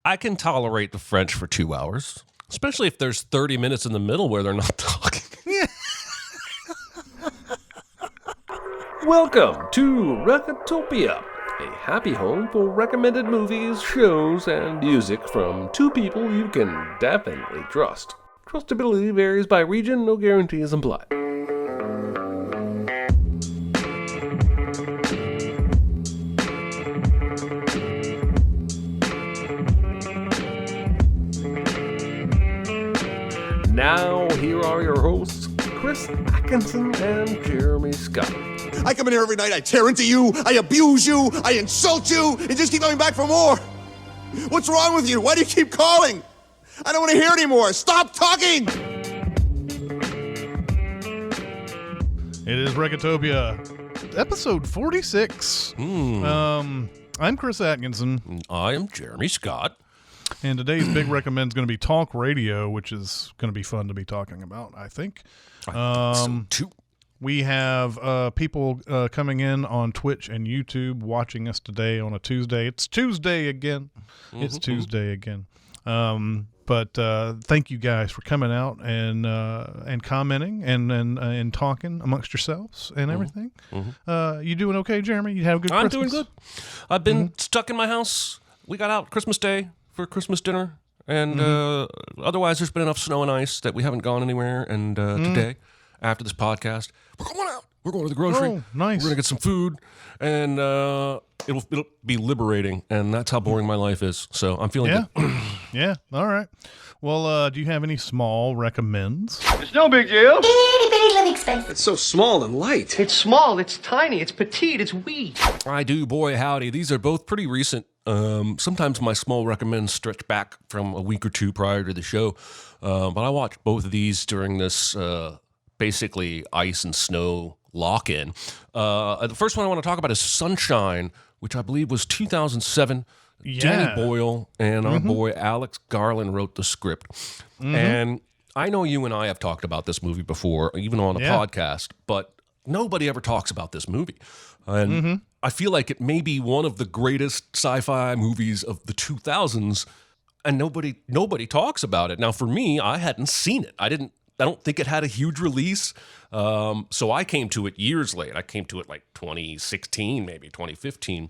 I can tolerate the French for 2 hours, especially if there's 30 minutes in the middle where they're not talking. Welcome to Recotopia, a happy home for recommended movies, shows, and music from two people you can definitely trust. Trustability varies by region, no guarantees implied. Now, here are your hosts, Chris Atkinson and Jeremy Scott. I come in here every night, I tear into you, I abuse you, I insult you, and just keep coming back for more. What's wrong with you? Why do you keep calling? I don't want to hear anymore. Stop talking! It is Recotopia, episode 46. I'm Chris Atkinson. I am Jeremy Scott. And today's big recommend is going to be talk radio, which is going to be fun to be talking about, I think. I think so too. We have people coming in on Twitch and YouTube watching us today on a Tuesday. It's Tuesday again. It's Tuesday again. But thank you guys for coming out and commenting and talking amongst yourselves and everything. You doing okay, Jeremy? You have a good Christmas? I'm doing good. I've been stuck in my house. We got out Christmas Day for Christmas dinner. And otherwise, there's been enough snow and ice that we haven't gone anywhere. And today, after this podcast, we're going out. We're going to the grocery. Oh, nice. We're going to get some food. And it'll be liberating. And that's how boring my life is. So I'm feeling good. Yeah. All right. Well, do you have any small recommends? It's no big deal. Itty bitty living space. It's so small and light. It's small, it's tiny, it's petite, it's wee. I do, boy, howdy. These are both pretty recent. Sometimes my small recommends stretch back from a week or two prior to the show. But I watched both of these during this basically ice and snow lock-in. The first one I want to talk about is Sunshine, which I believe was 2007. Yeah. Danny Boyle and our boy Alex Garland wrote the script. And I know you and I have talked about this movie before, even on a podcast, but nobody ever talks about this movie. And I feel like it may be one of the greatest sci-fi movies of the 2000s, and nobody talks about it. Now, for me, I hadn't seen it. I don't think it had a huge release. So I came to it years late. I came to it like 2016, maybe 2015.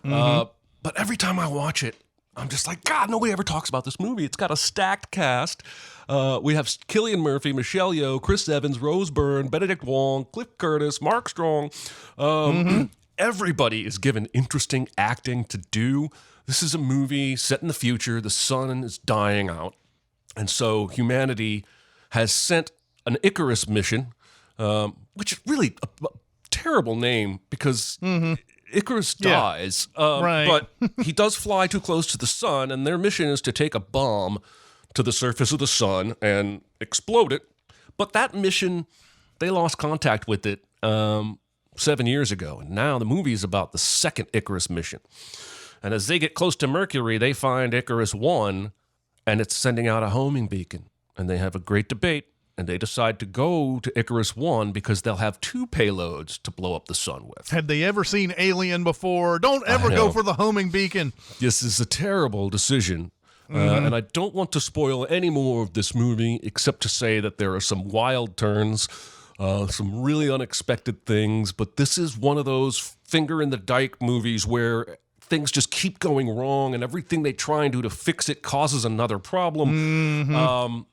But every time I watch it, I'm just like, God, nobody ever talks about this movie. It's got a stacked cast. We have Cillian Murphy, Michelle Yeoh, Chris Evans, Rose Byrne, Benedict Wong, Cliff Curtis, Mark Strong. Everybody is given interesting acting to do. This is a movie set in the future. The sun is dying out. And so humanity has sent an Icarus mission, which is really a terrible name because Icarus dies. Right. But he does fly too close to the sun, and their mission is to take a bomb to the surface of the sun and explode it. But that mission, they lost contact with it 7 years ago. And now the movie is about the second Icarus mission. And as they get close to Mercury, they find Icarus 1, and it's sending out a homing beacon. And they have a great debate, and they decide to go to Icarus 1 because they'll have two payloads to blow up the sun with. Had they ever seen Alien before? Don't ever go for the homing beacon. This is a terrible decision. And I don't want to spoil any more of this movie, except to say that there are some wild turns, some really unexpected things. But this is one of those finger-in-the-dike movies where things just keep going wrong, and everything they try and do to fix it causes another problem.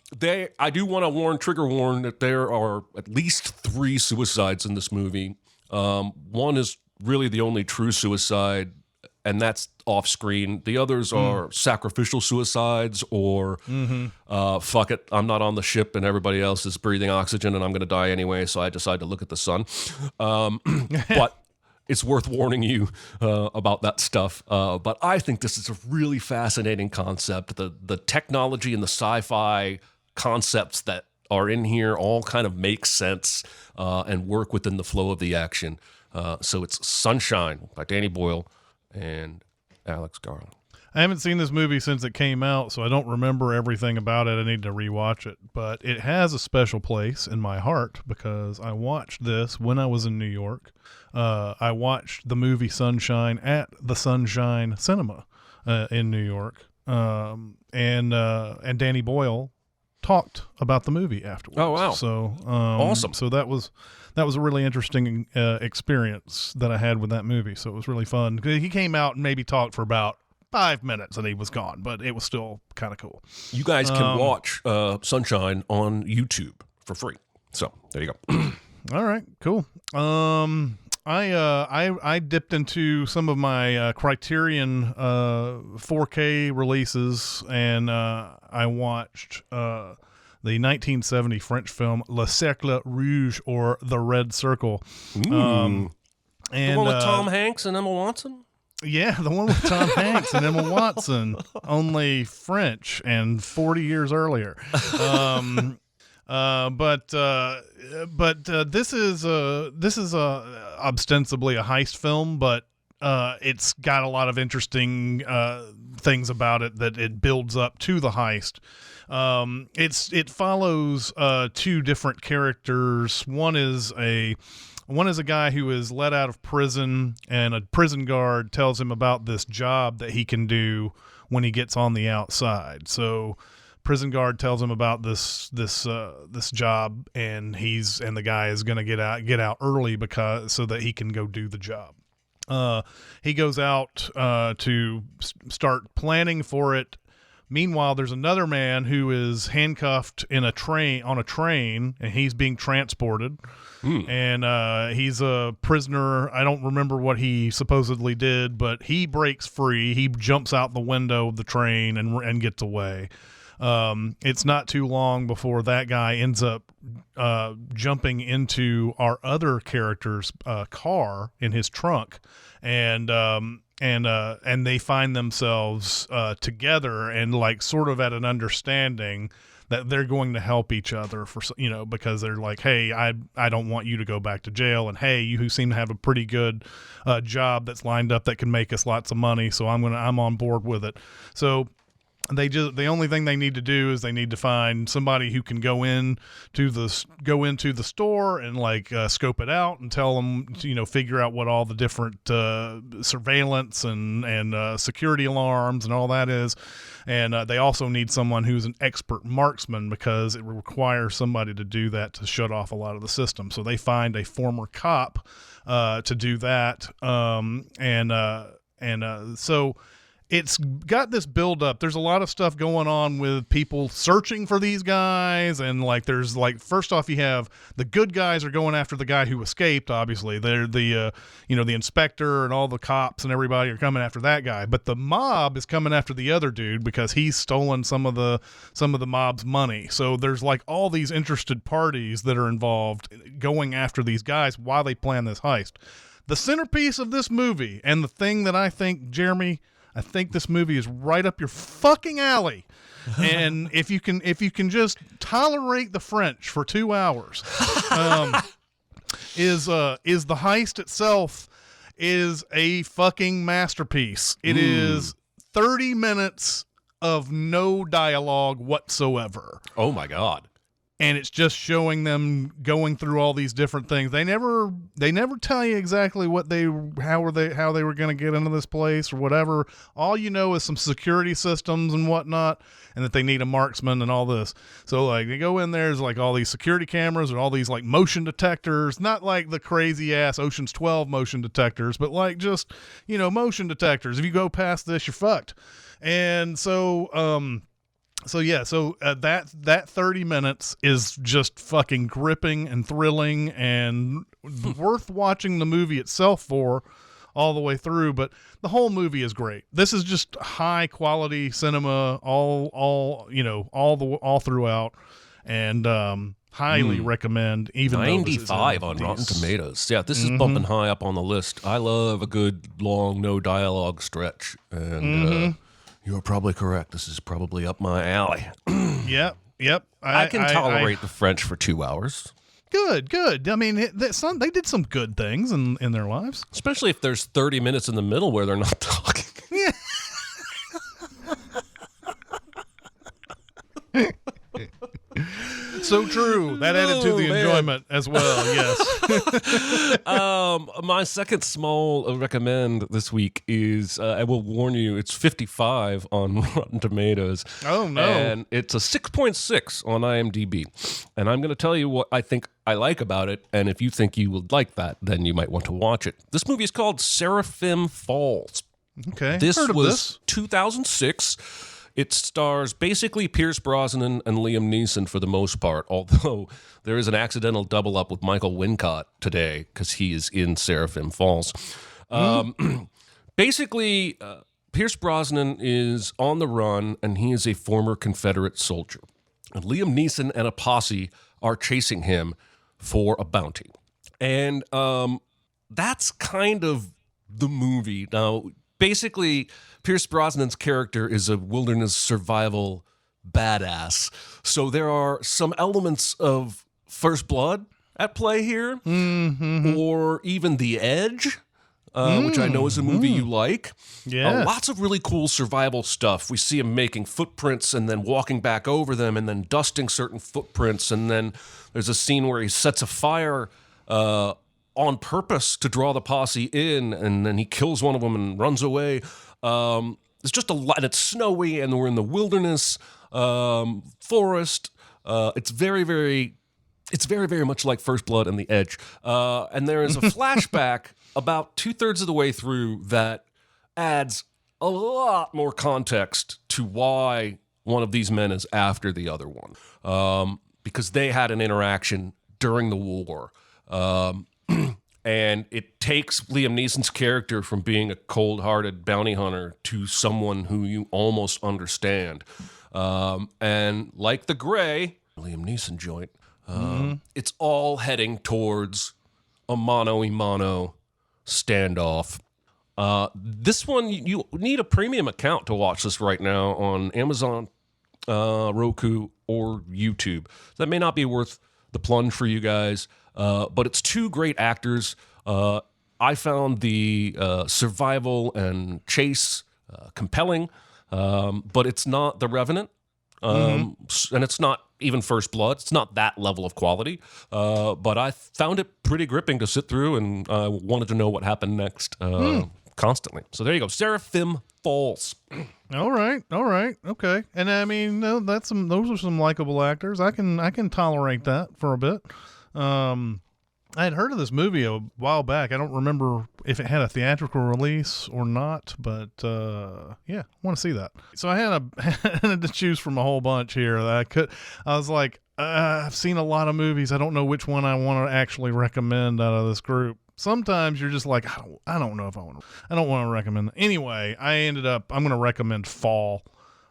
I do want to trigger warn that there are at least 3 suicides in this movie. One is really the only true suicide, and that's off screen. The others are sacrificial suicides or fuck it, I'm not on the ship and everybody else is breathing oxygen and I'm going to die anyway, so I decide to look at the sun. But it's worth warning you about that stuff. But I think this is a really fascinating concept. The technology and the sci-fi concepts that are in here all kind of make sense and work within the flow of the action. So it's Sunshine by Danny Boyle and Alex Garland. I haven't seen this movie since it came out, so I don't remember everything about it. I need to rewatch it. But it has a special place in my heart because I watched this when I was in New York. I watched the movie Sunshine at the Sunshine Cinema in New York. and Danny Boyle talked about the movie afterwards. Oh, wow. So Awesome. So that was a really interesting experience that I had with that movie. So it was really fun. He came out and maybe talked for about 5 minutes and he was gone, but it was still kind of cool. You guys can watch Sunshine on YouTube for free. So there you go. All right, cool. I dipped into some of my Criterion 4K releases, and I watched the 1970 French film Le Cercle Rouge, or The Red Circle. And the one with uh, Tom Hanks and Emma Watson? Yeah, the one with Tom Hanks and Emma Watson, only French and 40 years earlier. But this is ostensibly a heist film, but it's got a lot of interesting things about it that it builds up to the heist. It follows two different characters. One is a guy who is let out of prison, and a prison guard tells him about this job that he can do when he gets on the outside. So prison guard tells him about this job, and the guy is going to get out early so that he can go do the job. He goes out to start planning for it. Meanwhile, there's another man who is handcuffed on a train, and he's being transported. And he's a prisoner. I don't remember what he supposedly did, but he breaks free. He jumps out the window of the train and gets away. It's not too long before that guy ends up jumping into our other character's car in his trunk, and they find themselves together and like sort of at an understanding that they're going to help each other because they're like, hey, I don't want you to go back to jail, and hey, you who seem to have a pretty good job that's lined up that can make us lots of money, so I'm on board with it. So the only thing they need to do is they need to find somebody who can go into the store and like scope it out and tell them, figure out what all the different surveillance and security alarms and all that is. And they also need someone who's an expert marksman, because it requires somebody to do that to shut off a lot of the system. So they find a former cop to do that. So it's got this build up. There's a lot of stuff going on with people searching for these guys. And like, there's like, first off, you have the good guys are going after the guy who escaped. Obviously they're the inspector and all the cops and everybody are coming after that guy, but the mob is coming after the other dude because he's stolen some of the mob's money. So there's like all these interested parties that are involved going after these guys while they plan this heist. The centerpiece of this movie, and the thing that I think, Jeremy, I think this movie is right up your fucking alley. And if you can just tolerate the French for 2 hours, is the heist itself is a fucking masterpiece. It is 30 minutes of no dialogue whatsoever. Oh my God. And it's just showing them going through all these different things. They never tell you exactly how they were going to get into this place or whatever. All you know is some security systems and whatnot, and that they need a marksman and all this. So like they go in, there's like all these security cameras and all these like motion detectors, not like the crazy ass Ocean's 12 motion detectors, but like just, motion detectors. If you go past this, you're fucked. And so, that 30 minutes is just fucking gripping and thrilling and worth watching the movie itself for all the way through. But the whole movie is great. This is just high quality cinema, all throughout, and highly recommend. Even 95 on Rotten Tomatoes. Yeah, this is bumping high up on the list. I love a good long no dialogue stretch, and you're probably correct. This is probably up my alley. Yep. I can tolerate the French for 2 hours. Good. I mean, they did some good things in their lives. Especially if there's 30 minutes in the middle where they're not talking. Yeah. So true. That added to the enjoyment as well. Yes. My second small recommend this week is, I will warn you, it's 55 on Rotten Tomatoes. Oh, no. And it's a 6.6 on IMDb. And I'm going to tell you what I think I like about it. And if you think you would like that, then you might want to watch it. This movie is called Seraphim Falls. Okay. This Heard of was this. 2006. It stars basically Pierce Brosnan and Liam Neeson for the most part, although there is an accidental double up with Michael Wincott today because he is in Seraphim Falls. Basically, Pierce Brosnan is on the run, and he is a former Confederate soldier. And Liam Neeson and a posse are chasing him for a bounty. And that's kind of the movie. Now, basically, Pierce Brosnan's character is a wilderness survival badass. So there are some elements of First Blood at play here, or even The Edge, which I know is a movie you like. Yeah. Lots of really cool survival stuff. We see him making footprints and then walking back over them and then dusting certain footprints. And then there's a scene where he sets a fire on purpose to draw the posse in, and then he kills one of them and runs away. It's just a lot. It's snowy, and we're in the wilderness, forest. It's very, very much like First Blood and The Edge. And there is a flashback about 2/3 of the way through that adds a lot more context to why one of these men is after the other one, because they had an interaction during the war. And it takes Liam Neeson's character from being a cold-hearted bounty hunter to someone who you almost understand. And like The Gray, Liam Neeson joint, it's all heading towards a mano-a-mano standoff. This one, you need a premium account to watch this right now on Amazon, Roku, or YouTube. That may not be worth the plunge for you guys. But it's two great actors. I found the survival and chase compelling, but it's not The Revenant, and it's not even First Blood. It's not that level of quality, but I found it pretty gripping to sit through, and I wanted to know what happened next constantly. So there you go, Seraphim Falls. All right, okay. And I mean, no, those are some likable actors. I can tolerate that for a bit. I had heard of this movie a while back. I don't remember if it had a theatrical release or not, but yeah, I want to see that. So I had to choose from a whole bunch here. I was like, I've seen a lot of movies. I don't know which one I want to actually recommend out of this group. Sometimes you're just like, I don't know if I don't want to recommend it. Anyway, I'm going to recommend Fall,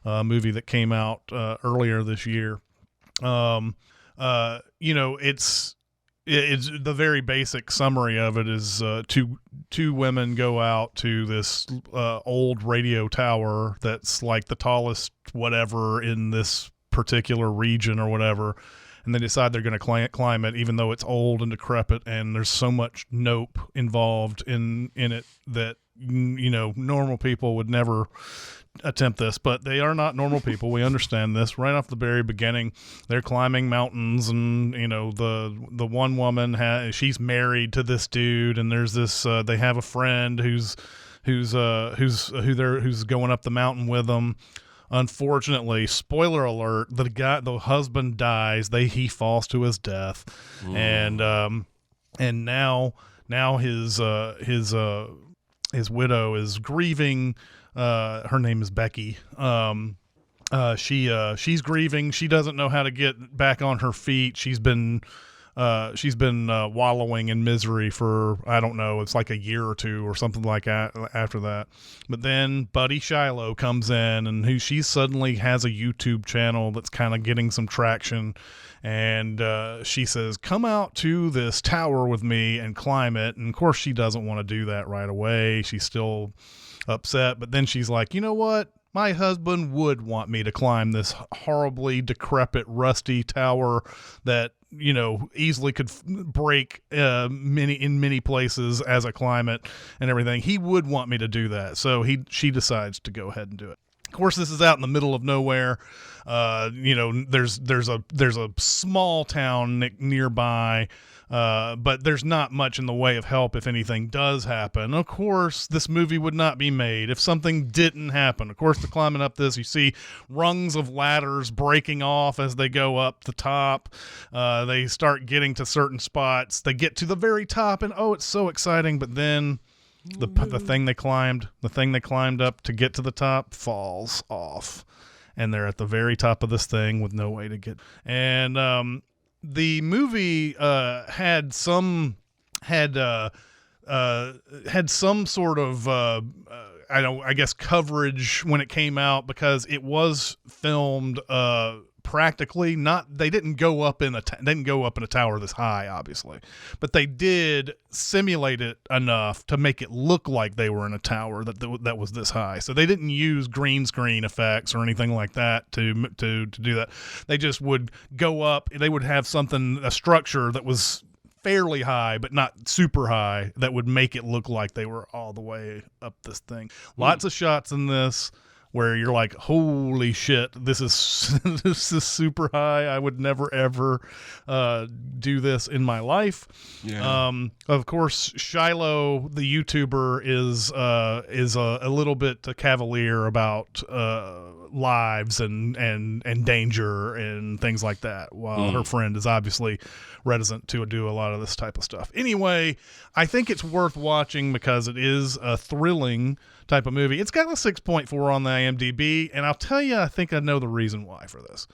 a movie that came out earlier this year. It's the very basic summary of it is two women go out to this old radio tower that's like the tallest whatever in this particular region or whatever, and they decide they're going to climb it even though it's old and decrepit, and there's so much nope involved in it that normal people would never attempt this, but they are not normal people. We understand this right off the very beginning. They're climbing mountains, and the one woman she's married to this dude, and there's this they have a friend who's going up the mountain with them. Unfortunately, spoiler alert, the husband dies. He falls to his death. And now his widow is grieving. Her name is Becky. She's grieving. She doesn't know how to get back on her feet. She's been wallowing in misery for, I don't know, it's like a year or two or something like that after that. But then Buddy Shiloh comes in, and she suddenly has a YouTube channel that's kind of getting some traction. And she says, come out to this tower with me and climb it. And of course she doesn't want to do that right away. She's still upset, but then she's like, you know what? My husband would want me to climb this horribly decrepit, rusty tower that, easily could break in many places as I climb it and everything. He would want me to do that. So she decides to go ahead and do it. Of course, this is out in the middle of nowhere. There's a small town nearby, but there's not much in the way of help if anything does happen. Of course, this movie would not be made if something didn't happen. Of course, they're climbing up this. You see rungs of ladders breaking off as they go up the top. They start getting to certain spots. They get to the very top, and it's so exciting. But then the thing they climbed up to get to the top falls off. And they're at the very top of this thing with no way to get. And the movie had some sort of I guess coverage when it came out, because it was filmed practically they didn't go up in a tower this high, obviously, but they did simulate it enough to make it look like they were in a tower that was this high. So they didn't use green screen effects or anything like that to do that. They just would go up. They would have a structure that was fairly high but not super high that would make it look like they were all the way up this thing. Lots of shots in this where you're like, holy shit, this is super high. I would never ever do this in my life. Yeah. Of course, Shiloh, the YouTuber, is a little bit cavalier about lives and danger and things like that, while her friend is obviously reticent to do a lot of this type of stuff. Anyway, I think it's worth watching because it is a thrilling type of movie. It's got a 6.4 on the IMDb, and I'll tell you, I think I know the reason why for this.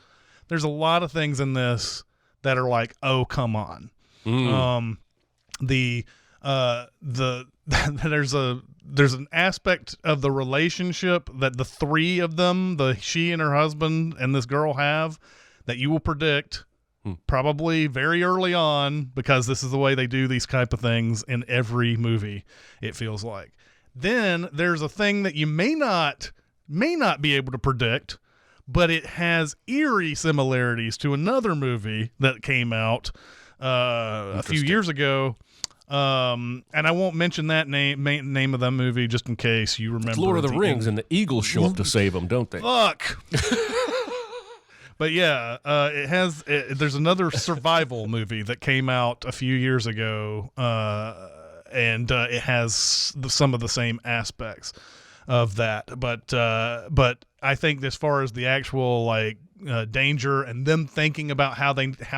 There's a lot of things in this that are like, oh, come on. There's an aspect of the relationship that the three of them, she and her husband and this girl, have, that you will predict probably very early on, because this is the way they do these type of things in every movie, it feels like. Then there's a thing that you may not be able to predict, but it has eerie similarities to another movie that came out a few years ago. And I won't mention that name of that movie just in case you remember. It's Lord of the Rings, and the eagles show up to save them, don't they? Fuck. But yeah, there's another survival movie that came out a few years ago, and it has some of the same aspects of that. But I think as far as the actual danger and them thinking about how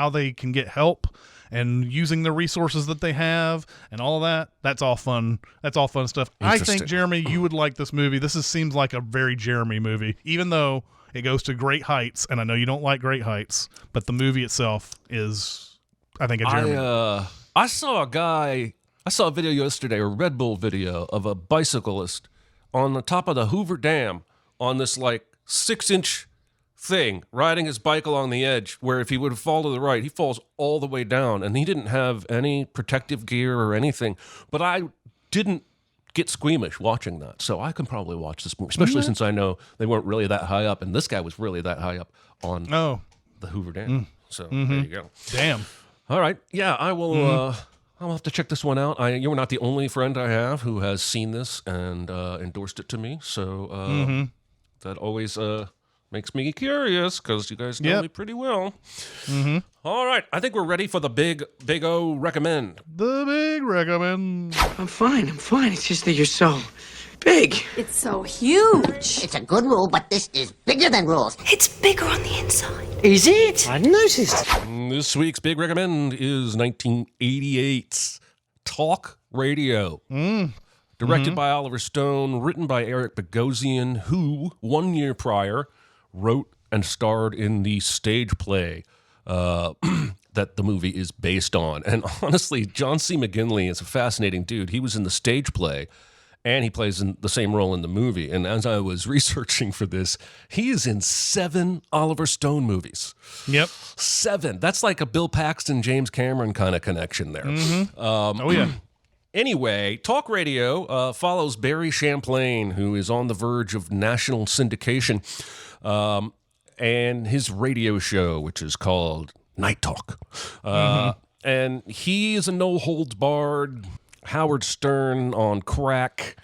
they can get help and using the resources that they have and all of that's all fun. That's all fun stuff. I think, Jeremy, you would like this movie. Seems like a very Jeremy movie, even though it goes to great heights, and I know you don't like great heights, but the movie itself is, I think, a Jeremy. I saw a video yesterday, a Red Bull video, of a bicyclist on the top of the Hoover Dam on this 6-inch thing, riding his bike along the edge, where if he would fall to the right, he falls all the way down, and he didn't have any protective gear or anything. But I didn't get squeamish watching that, so I can probably watch this movie, especially since I know they weren't really that high up, and this guy was really that high up on the Hoover Dam. So there you go. Damn. All right, yeah, I will. I'll have to check this one out. You're not the only friend I have who has seen this and endorsed it to me, so that always makes me curious, because you guys know me pretty well. All right, I think we're ready for the big O recommend. The big recommend. I'm fine. It's just that you're so big. It's so huge. It's a good rule, but this is bigger than rules. It's bigger on the inside. Is it? I noticed. This week's big recommend is 1988's Talk Radio. Directed by Oliver Stone, written by Eric Bogosian, who 1 year prior wrote and starred in the stage play that the movie is based on. And honestly, John C. McGinley is a fascinating dude. He was in the stage play, and he plays in the same role in the movie. And as I was researching for this, he is in 7 Oliver Stone movies. Yep. 7. That's like a Bill Paxton, James Cameron kind of connection there. Oh, yeah. Anyway, Talk Radio follows Barry Champlain, who is on the verge of national syndication, and his radio show, which is called Night Talk. And he is a no-holds-barred, Howard Stern on crack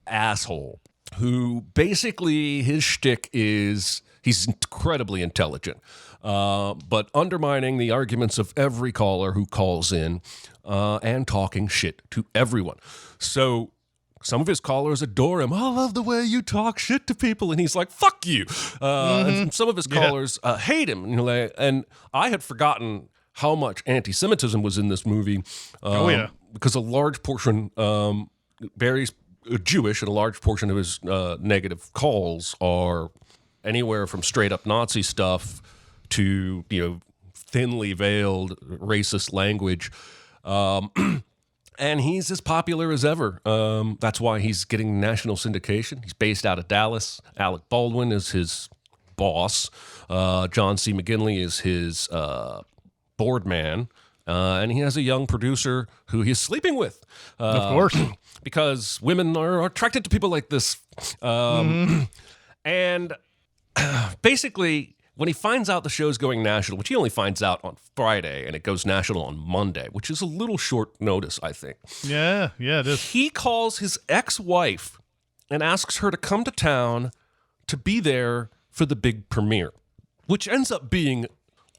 asshole. who basically his shtick is he's incredibly intelligent, but undermining the arguments of every caller who calls in and talking shit to everyone. So some of his callers adore him. I love the way you talk shit to people. And he's like, fuck you. And some of his callers hate him. And I had forgotten how much anti-Semitism was in this movie. Because a large portion, Barry's Jewish, and a large portion of his negative calls are anywhere from straight up Nazi stuff to, thinly veiled racist language. And he's as popular as ever. That's why he's getting national syndication. He's based out of Dallas. Alec Baldwin is his boss. John C. McGinley is his board man. And he has a young producer who he's sleeping with. Of course. Because women are attracted to people like this. And basically, when he finds out the show's going national, which he only finds out on Friday, and it goes national on Monday, which is a little short notice, I think. Yeah, it is. He calls his ex-wife and asks her to come to town to be there for the big premiere, which ends up being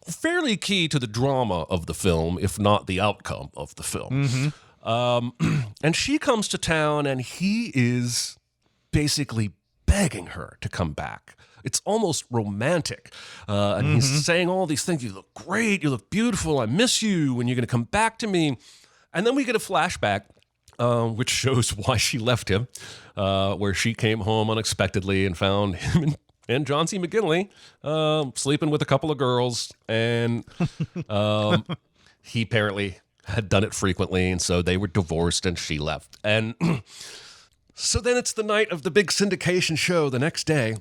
fairly key to the drama of the film, if not the outcome of the film. And she comes to town, and he is basically begging her to come back. It's almost romantic. And he's saying all these things. You look great. You look beautiful. I miss you. When you're going to come back to me. And then we get a flashback, which shows why she left him, where she came home unexpectedly and found him and John C. McGinley sleeping with a couple of girls. And he apparently had done it frequently. And so they were divorced and she left. And so then it's the night of the big syndication show the next day.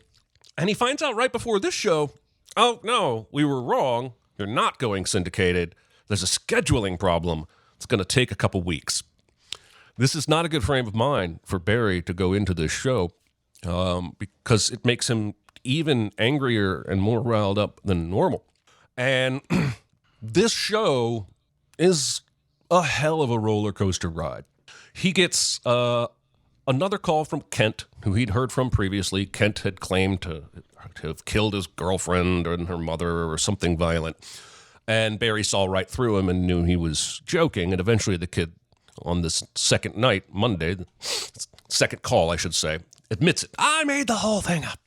And he finds out right before this show, oh, no, we were wrong. You're not going syndicated. There's a scheduling problem. It's going to take a couple weeks. This is not a good frame of mind for Barry to go into this show because it makes him even angrier and more riled up than normal. And this show is a hell of a roller coaster ride. He gets another call from Kent, who he'd heard from previously. Kent had claimed to have killed his girlfriend and her mother or something violent. And Barry saw right through him and knew he was joking. And eventually the kid, on this second night, Monday, second call, I should say, admits it. I made the whole thing up.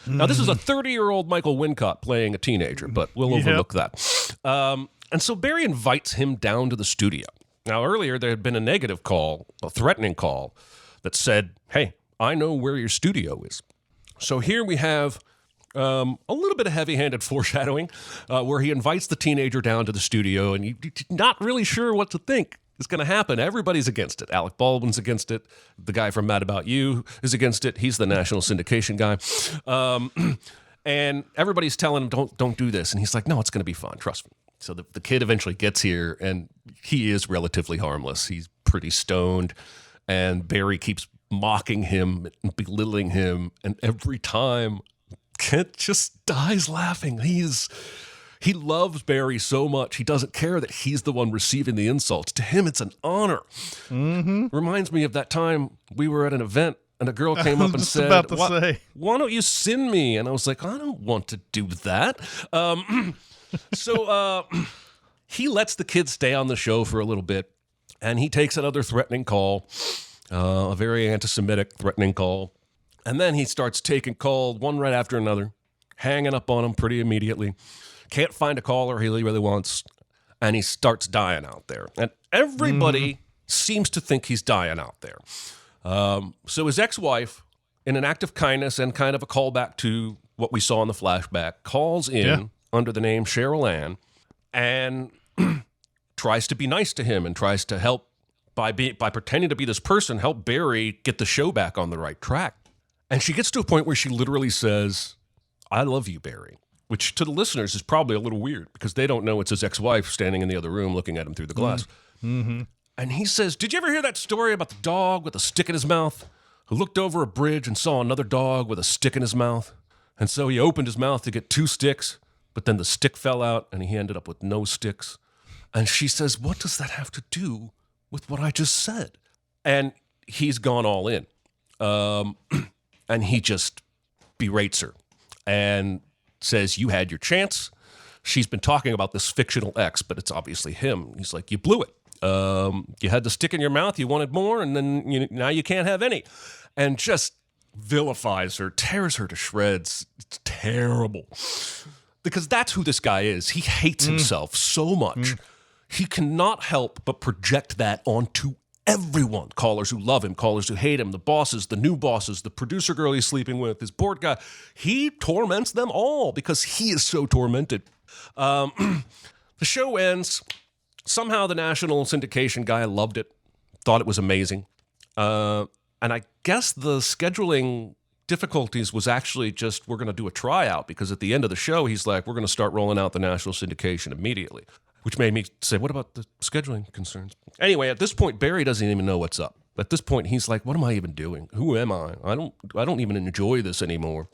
Now, this is a 30-year-old Michael Wincott playing a teenager, but we'll overlook that. And so Barry invites him down to the studio. Now, earlier there had been a negative call, a threatening call, that said, hey, I know where your studio is. So here we have a little bit of heavy-handed foreshadowing where he invites the teenager down to the studio, and you're not really sure what to think is going to happen. Everybody's against it. Alec Baldwin's against it. The guy from Mad About You is against it. He's the national syndication guy. And everybody's telling him, don't do this. And he's like, no, it's going to be fun. Trust me. So the kid eventually gets here, and he is relatively harmless. He's pretty stoned, and Barry keeps mocking him and belittling him. And every time, Kent just dies laughing. He loves Barry so much, he doesn't care that he's the one receiving the insults. To him, it's an honor. Reminds me of that time we were at an event, and a girl came up and said, why don't you sin me? And I was like, I don't want to do that. So he lets the kid stay on the show for a little bit, and he takes another threatening call, a very anti-Semitic threatening call. And then he starts taking calls one right after another, hanging up on him pretty immediately. Can't find a caller he really wants, and he starts dying out there. And everybody seems to think he's dying out there. So his ex-wife, in an act of kindness and kind of a callback to what we saw in the flashback, calls in under the name Cheryl Ann and tries to be nice to him and tries to help by pretending to be this person, help Barry get the show back on the right track. And she gets to a point where she literally says, I love you, Barry, which to the listeners is probably a little weird because they don't know it's his ex-wife standing in the other room looking at him through the glass. And he says, did you ever hear that story about the dog with a stick in his mouth who looked over a bridge and saw another dog with a stick in his mouth? And so he opened his mouth to get 2 sticks, but then the stick fell out and he ended up with no sticks. And she says, what does that have to do with what I just said? And he's gone all in. and he just berates her and says, you had your chance. She's been talking about this fictional ex, but it's obviously him. He's like, you blew it. You had the stick in your mouth, you wanted more, and then now you can't have any. And just vilifies her, tears her to shreds. It's terrible. Because that's who this guy is. He hates himself so much. He cannot help but project that onto everyone. Callers who love him, callers who hate him, the bosses, the new bosses, the producer girl he's sleeping with, his board guy. He torments them all because he is so tormented. The show ends. Somehow the national syndication guy loved it, thought it was amazing. And I guess the scheduling difficulties was actually just, we're going to do a tryout, because at the end of the show, he's like, we're going to start rolling out the national syndication immediately, which made me say, what about the scheduling concerns? Anyway, at this point, Barry doesn't even know what's up. At this point, he's like, what am I even doing? Who am I? I don't even enjoy this anymore.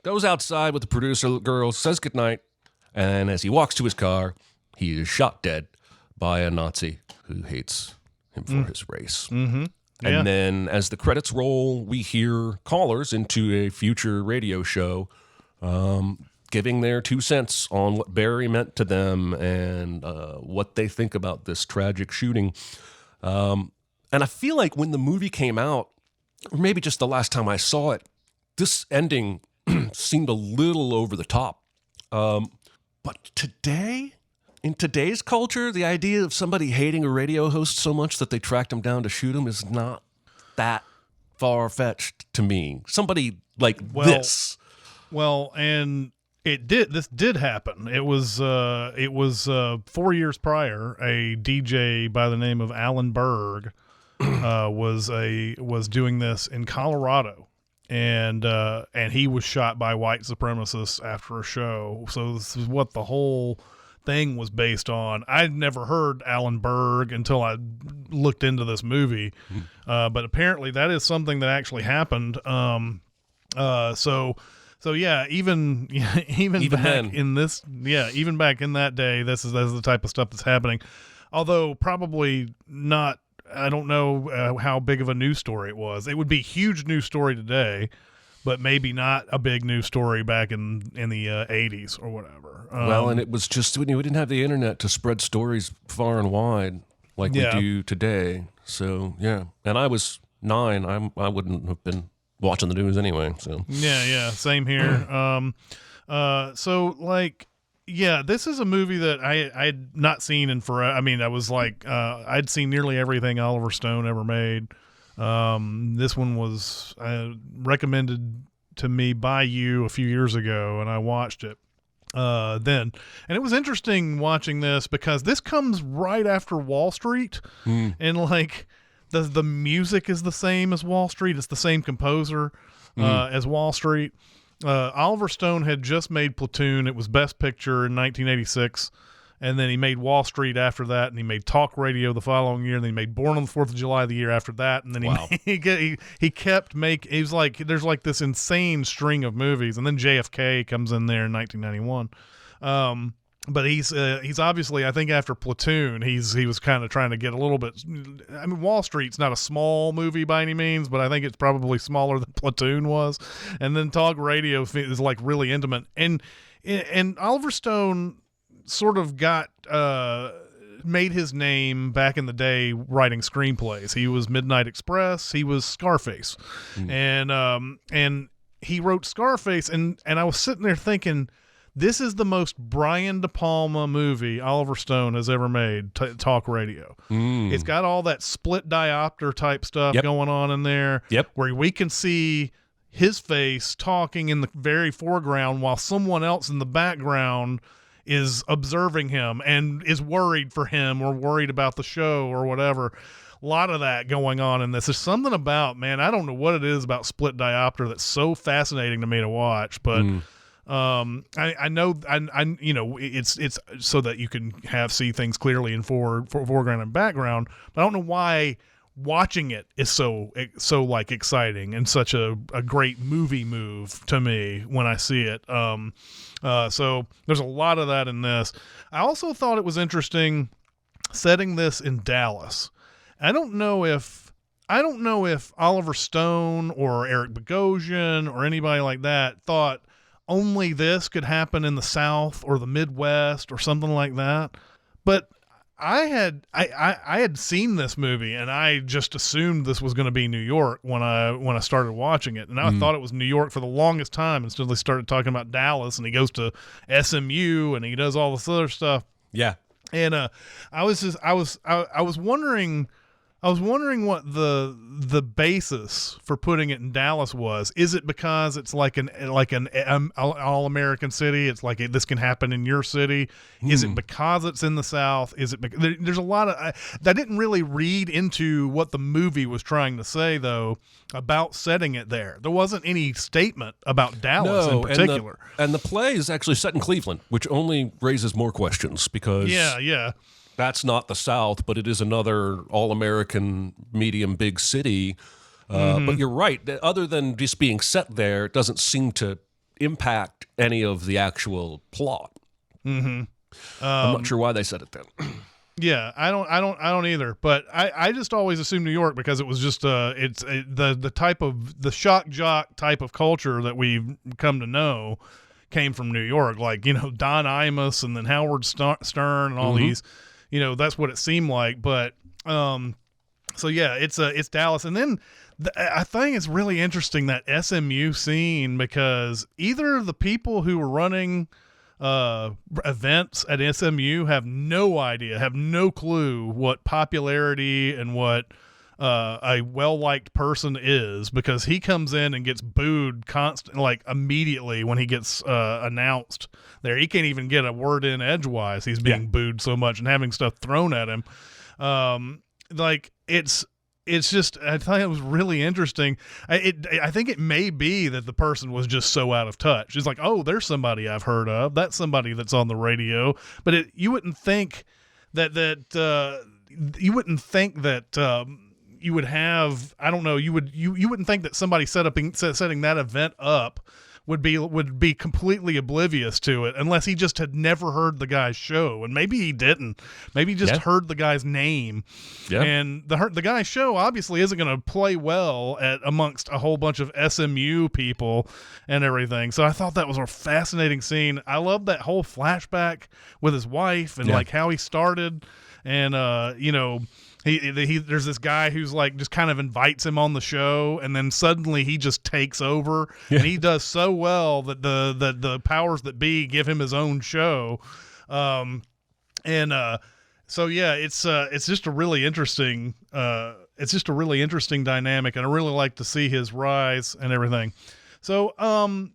Goes outside with the producer girl, says goodnight, and as he walks to his car, he is shot dead by a Nazi who hates him for his race. Mm-hmm. And then as the credits roll, we hear callers into a future radio show giving their 2 cents on what Barry meant to them and what they think about this tragic shooting. And I feel like when the movie came out, or maybe just the last time I saw it, this ending seemed a little over the top. But today, in today's culture, the idea of somebody hating a radio host so much that they tracked him down to shoot him is not that far-fetched to me. Somebody like this. Well, and this did happen. It was 4 years prior, a DJ by the name of Alan Berg was doing this in Colorado. And he was shot by white supremacists after a show. So this is what the whole thing was based on. I'd never heard Alan Berg until I looked into this movie, but apparently that is something that actually happened. So yeah, even back then. in this, even back in that day, this is the type of stuff that's happening. Although probably not. I don't know how big of a news story it was. It would be a huge news story today, but maybe not a big news story back in the 80s or whatever. Well, and it was just, we didn't have the internet to spread stories far and wide like we do today. So, yeah. And I was 9. I wouldn't have been watching the news anyway. So Yeah, same here. So, like, yeah, this is a movie that I'd not seen in forever. I mean, I was like, I'd seen nearly everything Oliver Stone ever made. This one was recommended to me by you a few years ago, and I watched it then. And it was interesting watching this because this comes right after Wall Street, and like the music is the same as Wall Street. It's the same composer as Wall Street. Oliver Stone had just made Platoon. It was Best Picture in 1986. And then he made Wall Street after that, and he made Talk Radio the following year, and then he made Born on the 4th of July the year after that, and then he kept making. He was like, there's like this insane string of movies, and then JFK comes in there in 1991. But he's obviously, I think after Platoon, he was kind of trying to get a little bit. I mean, Wall Street's not a small movie by any means, but I think it's probably smaller than Platoon was. And then Talk Radio is like really intimate, and Oliver Stone sort of got made his name back in the day writing screenplays. He was Midnight Express, he was Scarface, and he wrote Scarface, and I was sitting there thinking, this is the most Brian De Palma movie Oliver Stone has ever made. Talk Radio. It's got all that split diopter type stuff going on in there, where we can see his face talking in the very foreground while someone else in the background is observing him and is worried for him or worried about the show or whatever. A lot of that going on in this. There's something about, man, I don't know what it is about split diopter that's so fascinating to me to watch, but I know it's so that you can see things clearly in foreground and background, but I don't know why watching it is so like exciting and such a great movie move to me when I see it. So there's a lot of that in this. I also thought it was interesting setting this in Dallas. I don't know if I don't know if Oliver Stone or Eric Bogosian or anybody like that thought only this could happen in the South or the Midwest or something like that. But I had seen this movie, and I just assumed this was going to be New York when I started watching it, and I thought it was New York for the longest time until they started talking about Dallas, and he goes to SMU and he does all this other stuff. Yeah. And I was wondering what the basis for putting it in Dallas was. Is it because it's like an all American city? It's like this can happen in your city. Is it because it's in the South? Is it? There's a lot of I didn't really read into what the movie was trying to say though about setting it there. There wasn't any statement about Dallas in particular. And the play is actually set in Cleveland, which only raises more questions because that's not the South, but it is another all-American medium big city. But you're right. Other than just being set there, it doesn't seem to impact any of the actual plot. I'm not sure why they said it then. Yeah, I don't either. But I just always assumed New York because it was just the type of the shock jock type of culture that we've come to know came from New York. Like Don Imus and then Howard Stern and all these. That's what it seemed like. But so yeah, it's Dallas. And then I think it's really interesting that SMU scene because either the people who were running events at SMU have no idea, have no clue what popularity and what a well-liked person is, because he comes in and gets booed immediately when he gets announced there. He can't even get a word in edgewise. He's being booed so much and having stuff thrown at him. It's just, I thought it was really interesting. I think it may be that the person was just so out of touch. It's like, oh, there's somebody I've heard of. That's somebody that's on the radio. But you wouldn't think that you wouldn't think that you would have, I don't know, you wouldn't think that somebody setting that event up would be completely oblivious to it unless he just had never heard the guy's show. And maybe he didn't. Maybe he just heard the guy's name. Yeah. And the guy's show obviously isn't going to play well amongst a whole bunch of SMU people and everything. So I thought that was a fascinating scene. I love that whole flashback with his wife and like how he started. And, He there's this guy who's like just kind of invites him on the show, and then suddenly he just takes over, and he does so well that the powers that be give him his own show, so yeah, it's just a really interesting dynamic, and I really like to see his rise and everything. So I mean,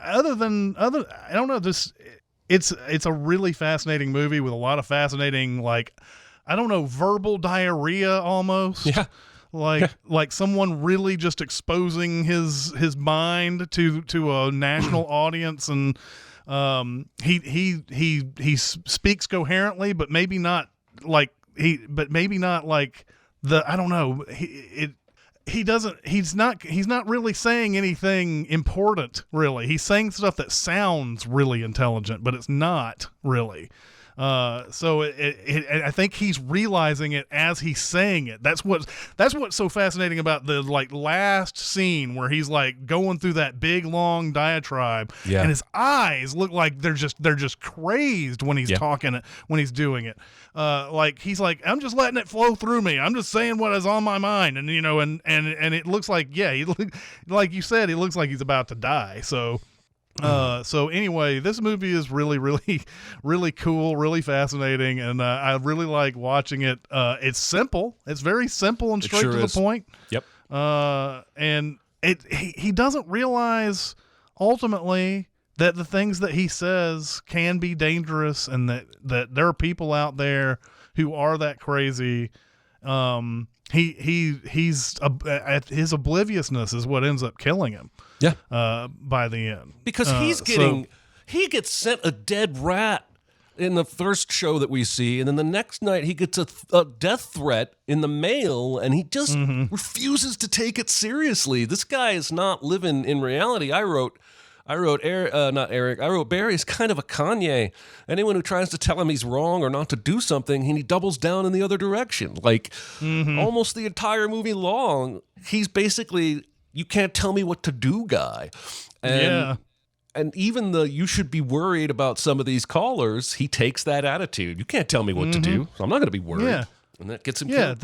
I don't know, it's a really fascinating movie with a lot of fascinating verbal diarrhea almost. Yeah. Like someone really just exposing his mind to a national audience, and he speaks coherently, but maybe not like I don't know. He's not really saying anything important, really. He's saying stuff that sounds really intelligent, but it's not really. So I think he's realizing it as he's saying it. That's what's so fascinating about the last scene where he's going through that big long diatribe, and his eyes look like they're just crazed when he's talking, when he's doing it. He's like, I'm just letting it flow through me. I'm just saying what is on my mind, and and it looks like like you said, it looks like he's about to die. So. So anyway, this movie is really, really, really cool, really fascinating, and I really like watching it. It's simple. It's very simple and straight to the point. Yep. And he doesn't realize ultimately that the things that he says can be dangerous, and that there are people out there who are that crazy. His obliviousness is what ends up killing him. Yeah. By the end, because he gets sent a dead rat in the first show that we see, and then the next night he gets a death threat in the mail, and he just refuses to take it seriously. This guy is not living in reality. I wrote, I wrote not Eric. I wrote Barry's kind of a Kanye. Anyone who tries to tell him he's wrong or not to do something, he doubles down in the other direction. Like almost the entire movie long, he's basically you can't tell me what to do guy. And even the you should be worried about some of these callers, he takes that attitude. You can't tell me what to do, so I'm not going to be worried. Yeah. And that gets him Yeah, killed.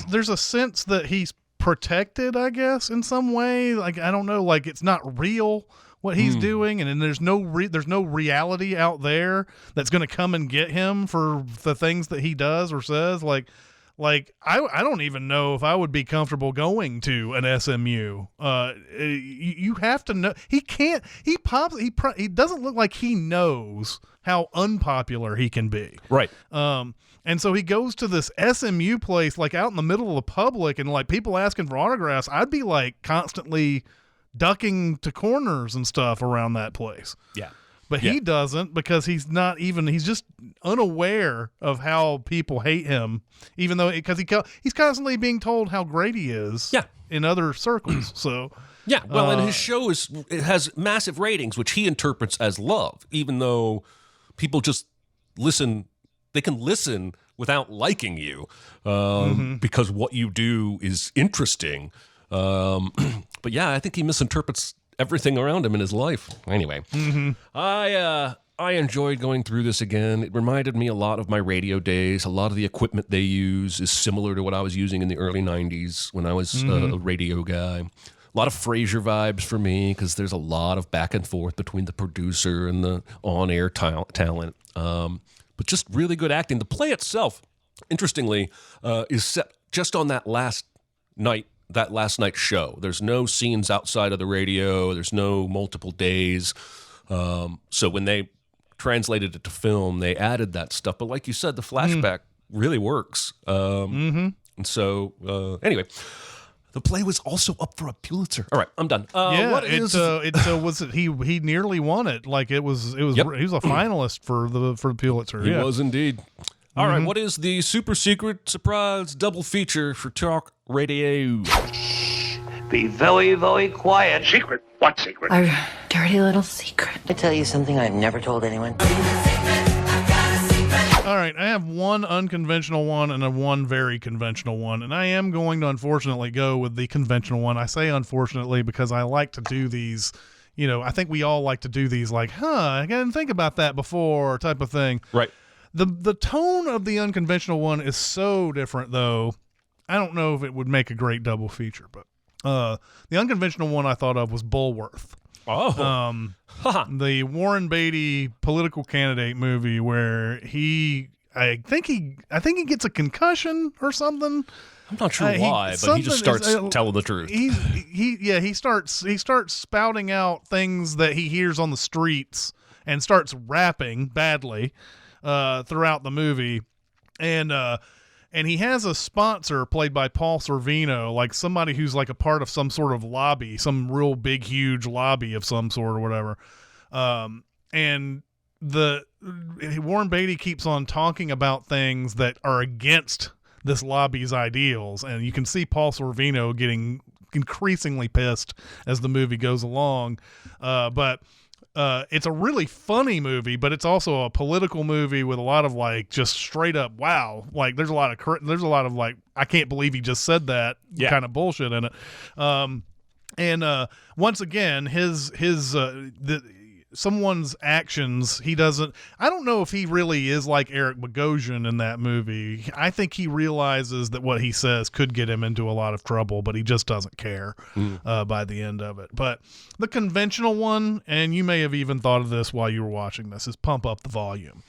there's a sense that he's protected, I guess, in some way. Like, I don't know, like it's not real what he's doing, and then there's no reality out there that's going to come and get him for the things that he does or says. Like I don't even know if I would be comfortable going to an SMU. You have to know he doesn't look like he knows how unpopular he can be. Right. And so he goes to this SMU place, like out in the middle of the public, and like people asking for autographs. I'd be like constantly ducking to corners and stuff around that place. Yeah. But he doesn't, because he's just unaware of how people hate him, even though, because he's constantly being told how great he is in other circles. So, yeah, well, and his show has massive ratings, which he interprets as love, even though people just listen. They can listen without liking you because what you do is interesting. But yeah, I think he misinterprets everything around him in his life. Anyway, I enjoyed going through this again. It reminded me a lot of my radio days. A lot of the equipment they use is similar to what I was using in the early 90s when I was a radio guy. A lot of Frasier vibes for me because there's a lot of back and forth between the producer and the on-air talent. But just really good acting. The play itself, interestingly, is set just on that last night's show. There's no scenes outside of the radio. There's no multiple days. So when they translated it to film, they added that stuff. But like you said, the flashback really works. And so anyway, the play was also up for a Pulitzer. All right, I'm done. He nearly won it. Like he was a finalist for the Pulitzer. He was indeed. All right, what is the super secret surprise double feature for talk radio? Be very, very quiet. Secret? What secret? Our dirty little secret. I tell you something I've never told anyone. All right, I have one unconventional one and one very conventional one, and I am going to unfortunately go with the conventional one. I say unfortunately because I like to do these, I think we all like to do these like, I didn't think about that before type of thing. Right. The tone of the unconventional one is so different, though. I don't know if it would make a great double feature, but the unconventional one I thought of was Bulworth. Oh. The Warren Beatty political candidate movie where I think he gets a concussion or something. I'm not sure why, but he just starts telling the truth. He starts spouting out things that he hears on the streets and starts rapping badly throughout the movie, and he has a sponsor played by Paul Sorvino, like somebody who's like a part of some sort of lobby, some real big, huge lobby of some sort or whatever. And Warren Beatty keeps on talking about things that are against this lobby's ideals. And you can see Paul Sorvino getting increasingly pissed as the movie goes along. But it's a really funny movie, but it's also a political movie with a lot of like just straight up wow, like there's a lot of like I can't believe he just said that kind of bullshit in it. And once again, someone's actions, I don't know if he really is like Eric Bogosian in that movie. I think he realizes that what he says could get him into a lot of trouble, but he just doesn't care by the end of it. But the conventional one, and you may have even thought of this while you were watching this, is Pump Up the Volume.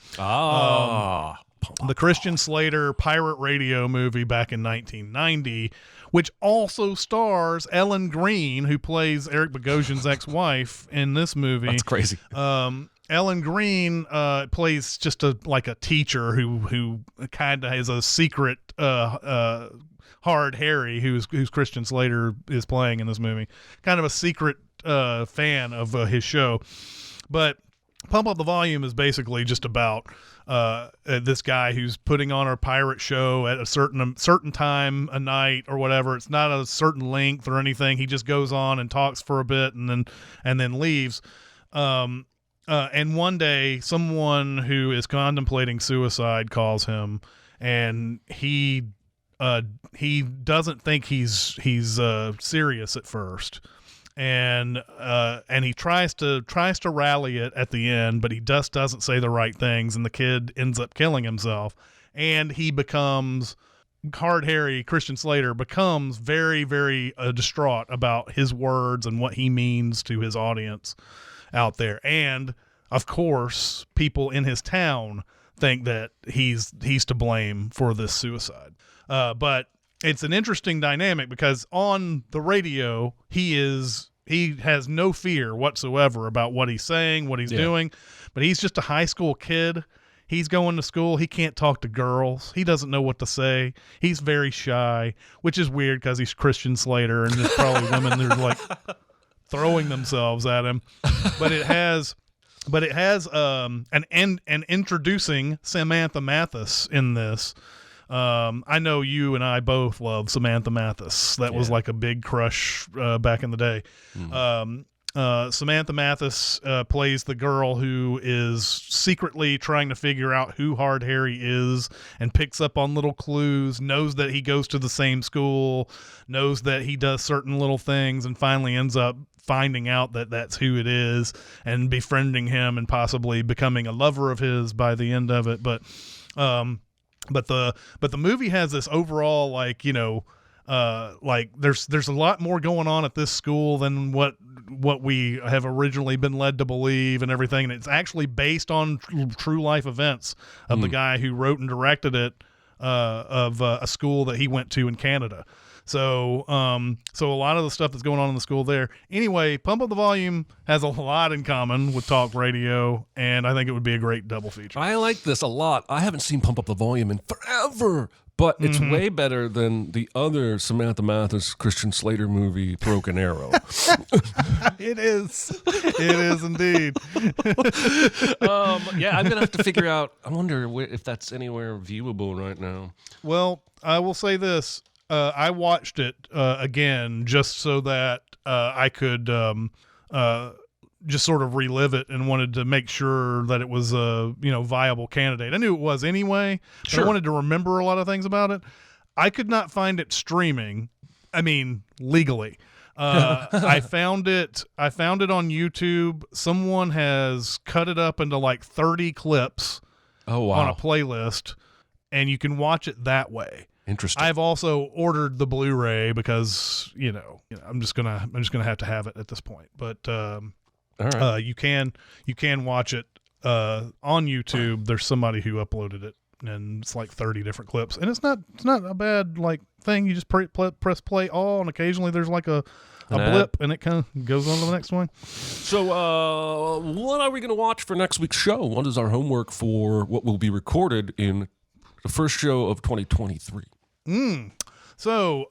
The Christian Slater pirate radio movie back in 1990, which also stars Ellen Greene, who plays Eric Bogosian's ex-wife in this movie. That's crazy. Ellen Greene plays just a teacher who kind of has a secret Hard Harry, who's Christian Slater is playing in this movie, kind of a secret fan of his show. But Pump Up the Volume is basically just about this guy who's putting on a pirate show at a certain time a night or whatever. It's not a certain length or anything. He just goes on and talks for a bit and then leaves. And one day, someone who is contemplating suicide calls him, and he doesn't think he's serious at first, and he tries to rally it at the end, but he just doesn't say the right things, and the kid ends up killing himself, and he becomes Hard Harry. Christian Slater becomes very, very distraught about his words and what he means to his audience out there. And of course, people in his town think that he's to blame for this suicide. But it's an interesting dynamic because on the radio, he has no fear whatsoever about what he's saying, what he's doing, but he's just a high school kid. He's going to school. He can't talk to girls. He doesn't know what to say. He's very shy, which is weird because he's Christian Slater, and there's probably women that are like throwing themselves at him. But it has an introducing Samantha Mathis in this. I know you and I both love Samantha Mathis. That was like a big crush back in the day. Samantha Mathis plays the girl who is secretly trying to figure out who Hard Harry is and picks up on little clues, knows that he goes to the same school, knows that he does certain little things, and finally ends up finding out that that's who it is and befriending him and possibly becoming a lover of his by the end of it. But the movie has this overall, like, you know, like there's a lot more going on at this school than what we have originally been led to believe and everything. And it's actually based on true life events of the guy who wrote and directed it, of a school that he went to in Canada. So a lot of the stuff that's going on in the school there. Anyway, Pump Up the Volume has a lot in common with talk radio, and I think it would be a great double feature. I like this a lot. I haven't seen Pump Up the Volume in forever, but it's way better than the other Samantha Mathis, Christian Slater movie, Broken Arrow. It is. It is indeed. Yeah, I'm going to have to figure out, I wonder if that's anywhere viewable right now. Well, I will say this. I watched it again just so that I could just sort of relive it, and wanted to make sure that it was a viable candidate. I knew it was anyway. Sure. I wanted to remember a lot of things about it. I could not find it streaming. I mean, legally. I found it on YouTube. Someone has cut it up into like 30 clips on a playlist, and you can watch it that way. Interesting. I've also ordered the Blu-ray because I'm just gonna have to have it at this point. But all right. You can watch it on YouTube. There's somebody who uploaded it, and it's like 30 different clips, and it's not a bad like thing. You just press play all, and occasionally there's like a blip, and it kind of goes on to the next one. So what are we going to watch for next week's show? What is our homework for what will be recorded in the first show of 2023? So,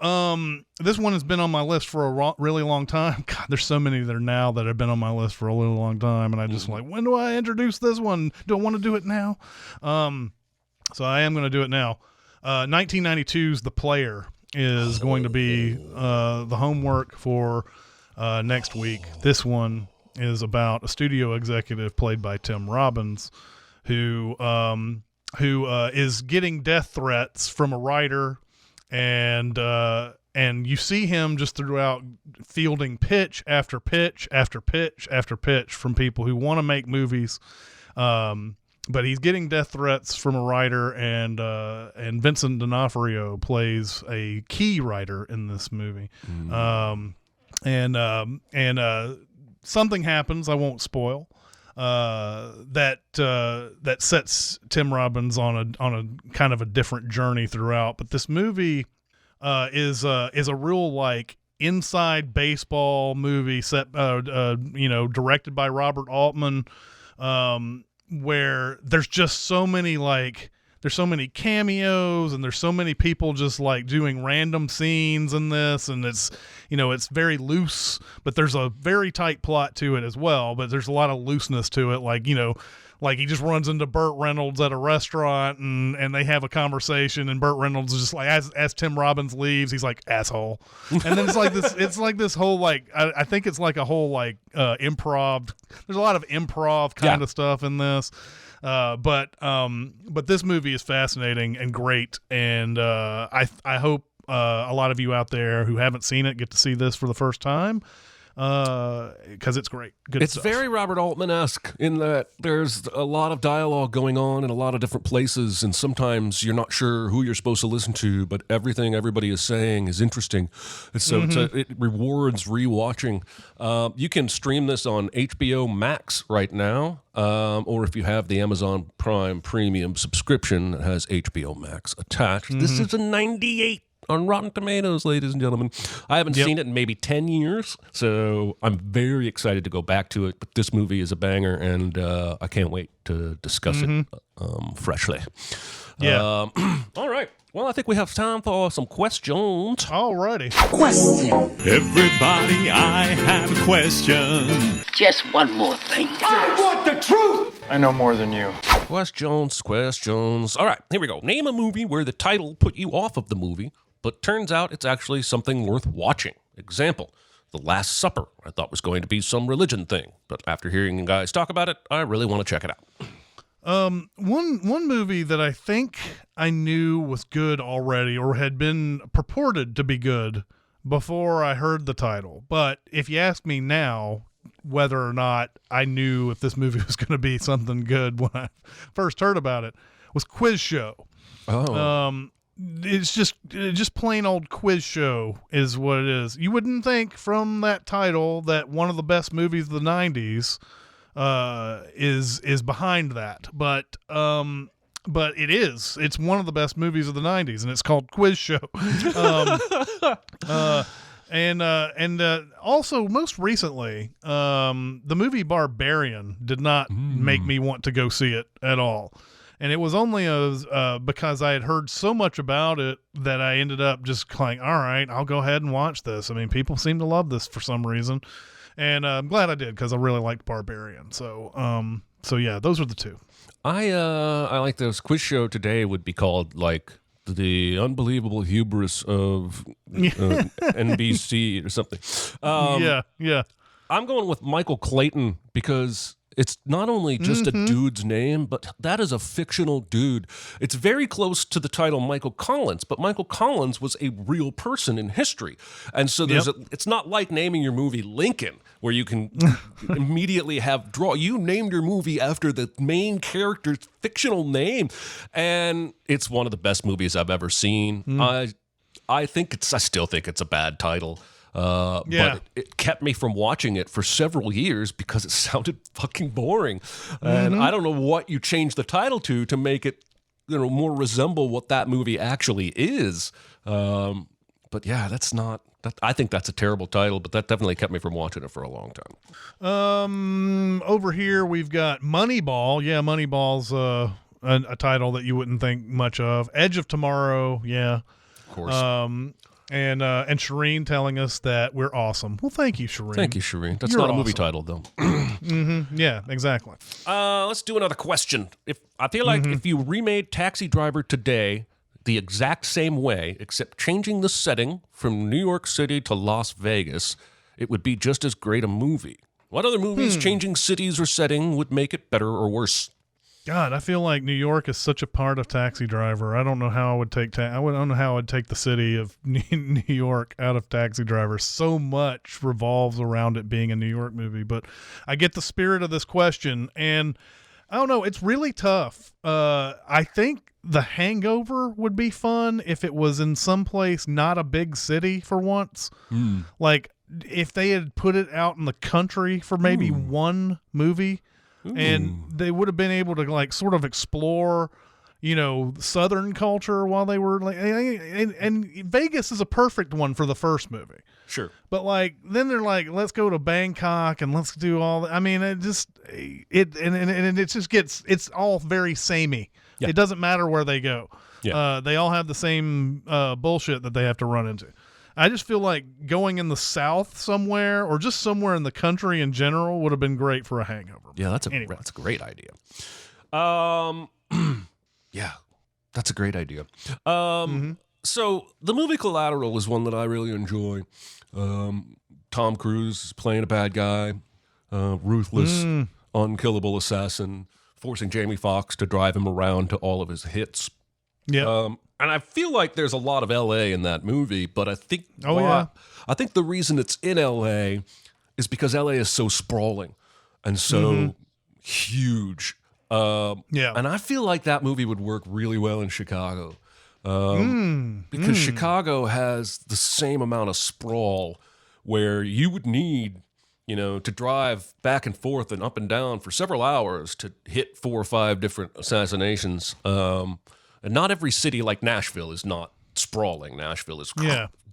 this one has been on my list for a really long time. God, there's so many that are now that have been on my list for a really long time, and I just like, when do I introduce this one? Do I want to do it now? So I am going to do it now. 1992's The Player is going to be the homework for next week. This one is about a studio executive played by Tim Robbins, who is getting death threats from a writer, and you see him just throughout fielding pitch after pitch after pitch after pitch from people who want to make movies, but he's getting death threats from a writer, and Vincent D'Onofrio plays a key writer in this movie, and something happens. I won't spoil. That sets Tim Robbins on a kind of a different journey throughout. But this movie is a real like inside baseball movie set directed by Robert Altman, where there's just so many there's so many cameos, and there's so many people just like doing random scenes in this, and it's very loose, but there's a very tight plot to it as well, but there's a lot of looseness to it, like Like he just runs into Burt Reynolds at a restaurant and they have a conversation, and Burt Reynolds is just like, as Tim Robbins leaves, he's like, asshole. And then it's like this whole like, I think it's like a whole like improv. There's a lot of improv kind of stuff in this. But this movie is fascinating and great. And I hope a lot of you out there who haven't seen it get to see this for the first time. Because it's great. Good It's stuff. very Robert Altman-esque in that there's a lot of dialogue going on in a lot of different places, and sometimes you're not sure who you're supposed to listen to, but everything everybody is saying is interesting. So it rewards rewatching. You can stream this on HBO Max right now, or if you have the Amazon Prime Premium subscription that has HBO Max attached. This is a 98 on Rotten Tomatoes, ladies and gentlemen. I haven't seen it in maybe 10 years, so I'm very excited to go back to it. But this movie is a banger, and I can't wait to discuss it freshly. Yeah. All right. Well, I think we have time for some questions. Alrighty. Everybody, I have a question. Just one more thing. I know more than you. Questions. All right, here we go. Name a movie where the title put you off of the movie, but turns out it's actually something worth watching. Example, The Last Supper. I thought was going to be some religion thing, but after hearing you guys talk about it, I really want to check it out. One movie that I think I knew was good already, or had been purported to be good before I heard the title. But if you ask me now whether or not I knew if this movie was going to be something good when I first heard about it, was Quiz Show. Oh. It's just plain old quiz show is what it is. You wouldn't think from that title that one of the best movies of the 90s is behind that, but it is. It's one of the best movies of the 90s, and it's called Quiz Show. And also most recently, the movie Barbarian did not make me want to go see it at all. And it was only because I had heard so much about it that I ended up just like, all right, I'll go ahead and watch this. I mean, people seem to love this for some reason. And I'm glad I did, because I really liked Barbarian. So yeah, those are the two. I like this Quiz Show today would be called like The Unbelievable Hubris of NBC or something. Yeah. I'm going with Michael Clayton because it's not only just a dude's name, but that is a fictional dude. It's very close to the title Michael Collins, but Michael Collins was a real person in history. And so it's not like naming your movie Lincoln, where you can immediately you named your movie after the main character's fictional name. And it's one of the best movies I've ever seen. I still think it's a bad title. But it kept me from watching it for several years because it sounded fucking boring. And I don't know what you changed the title to make it, more resemble what that movie actually is. But yeah, I think that's a terrible title, but that definitely kept me from watching it for a long time. Over here we've got Moneyball. Yeah, Moneyball's a title that you wouldn't think much of. Edge of Tomorrow. Yeah. Of course. And Shireen telling us that we're awesome. Well, thank you, Shireen. Thank you, Shireen. That's You're not a awesome. movie title, though. Yeah, exactly. Let's do another question. I feel like if you remade Taxi Driver today the exact same way, except changing the setting from New York City to Las Vegas, it would be just as great a movie. What other movies changing cities or setting would make it better or worse? God, I feel like New York is such a part of Taxi Driver. I don't know how I would take I don't know how I'd take the city of New York out of Taxi Driver. So much revolves around it being a New York movie, but I get the spirit of this question, and I don't know, it's really tough. I think The Hangover would be fun if it was in some place not a big city for once. Like if they had put it out in the country for maybe one movie. And they would have been able to like sort of explore, Southern culture while they were like, and Vegas is a perfect one for the first movie. Sure. But like, then they're like, let's go to Bangkok and let's do all that. I mean, it just gets, it's all very samey. Yeah. It doesn't matter where they go. Yeah. They all have the same bullshit that they have to run into. I just feel like going in the South somewhere or just somewhere in the country in general would have been great for a hangover. Yeah, that's a great idea. Yeah, that's a great idea. So the movie Collateral is one that I really enjoy. Tom Cruise is playing a bad guy, ruthless, unkillable assassin, forcing Jamie Foxx to drive him around to all of his hits. Yeah. And I feel like there's a lot of L.A. in that movie, but I think I think the reason it's in L.A. is because L.A. is so sprawling and so huge. And I feel like that movie would work really well in Chicago. Because Chicago has the same amount of sprawl where you would need, to drive back and forth and up and down for several hours to hit 4 or 5 different assassinations. And not every city like Nashville is not sprawling. Nashville is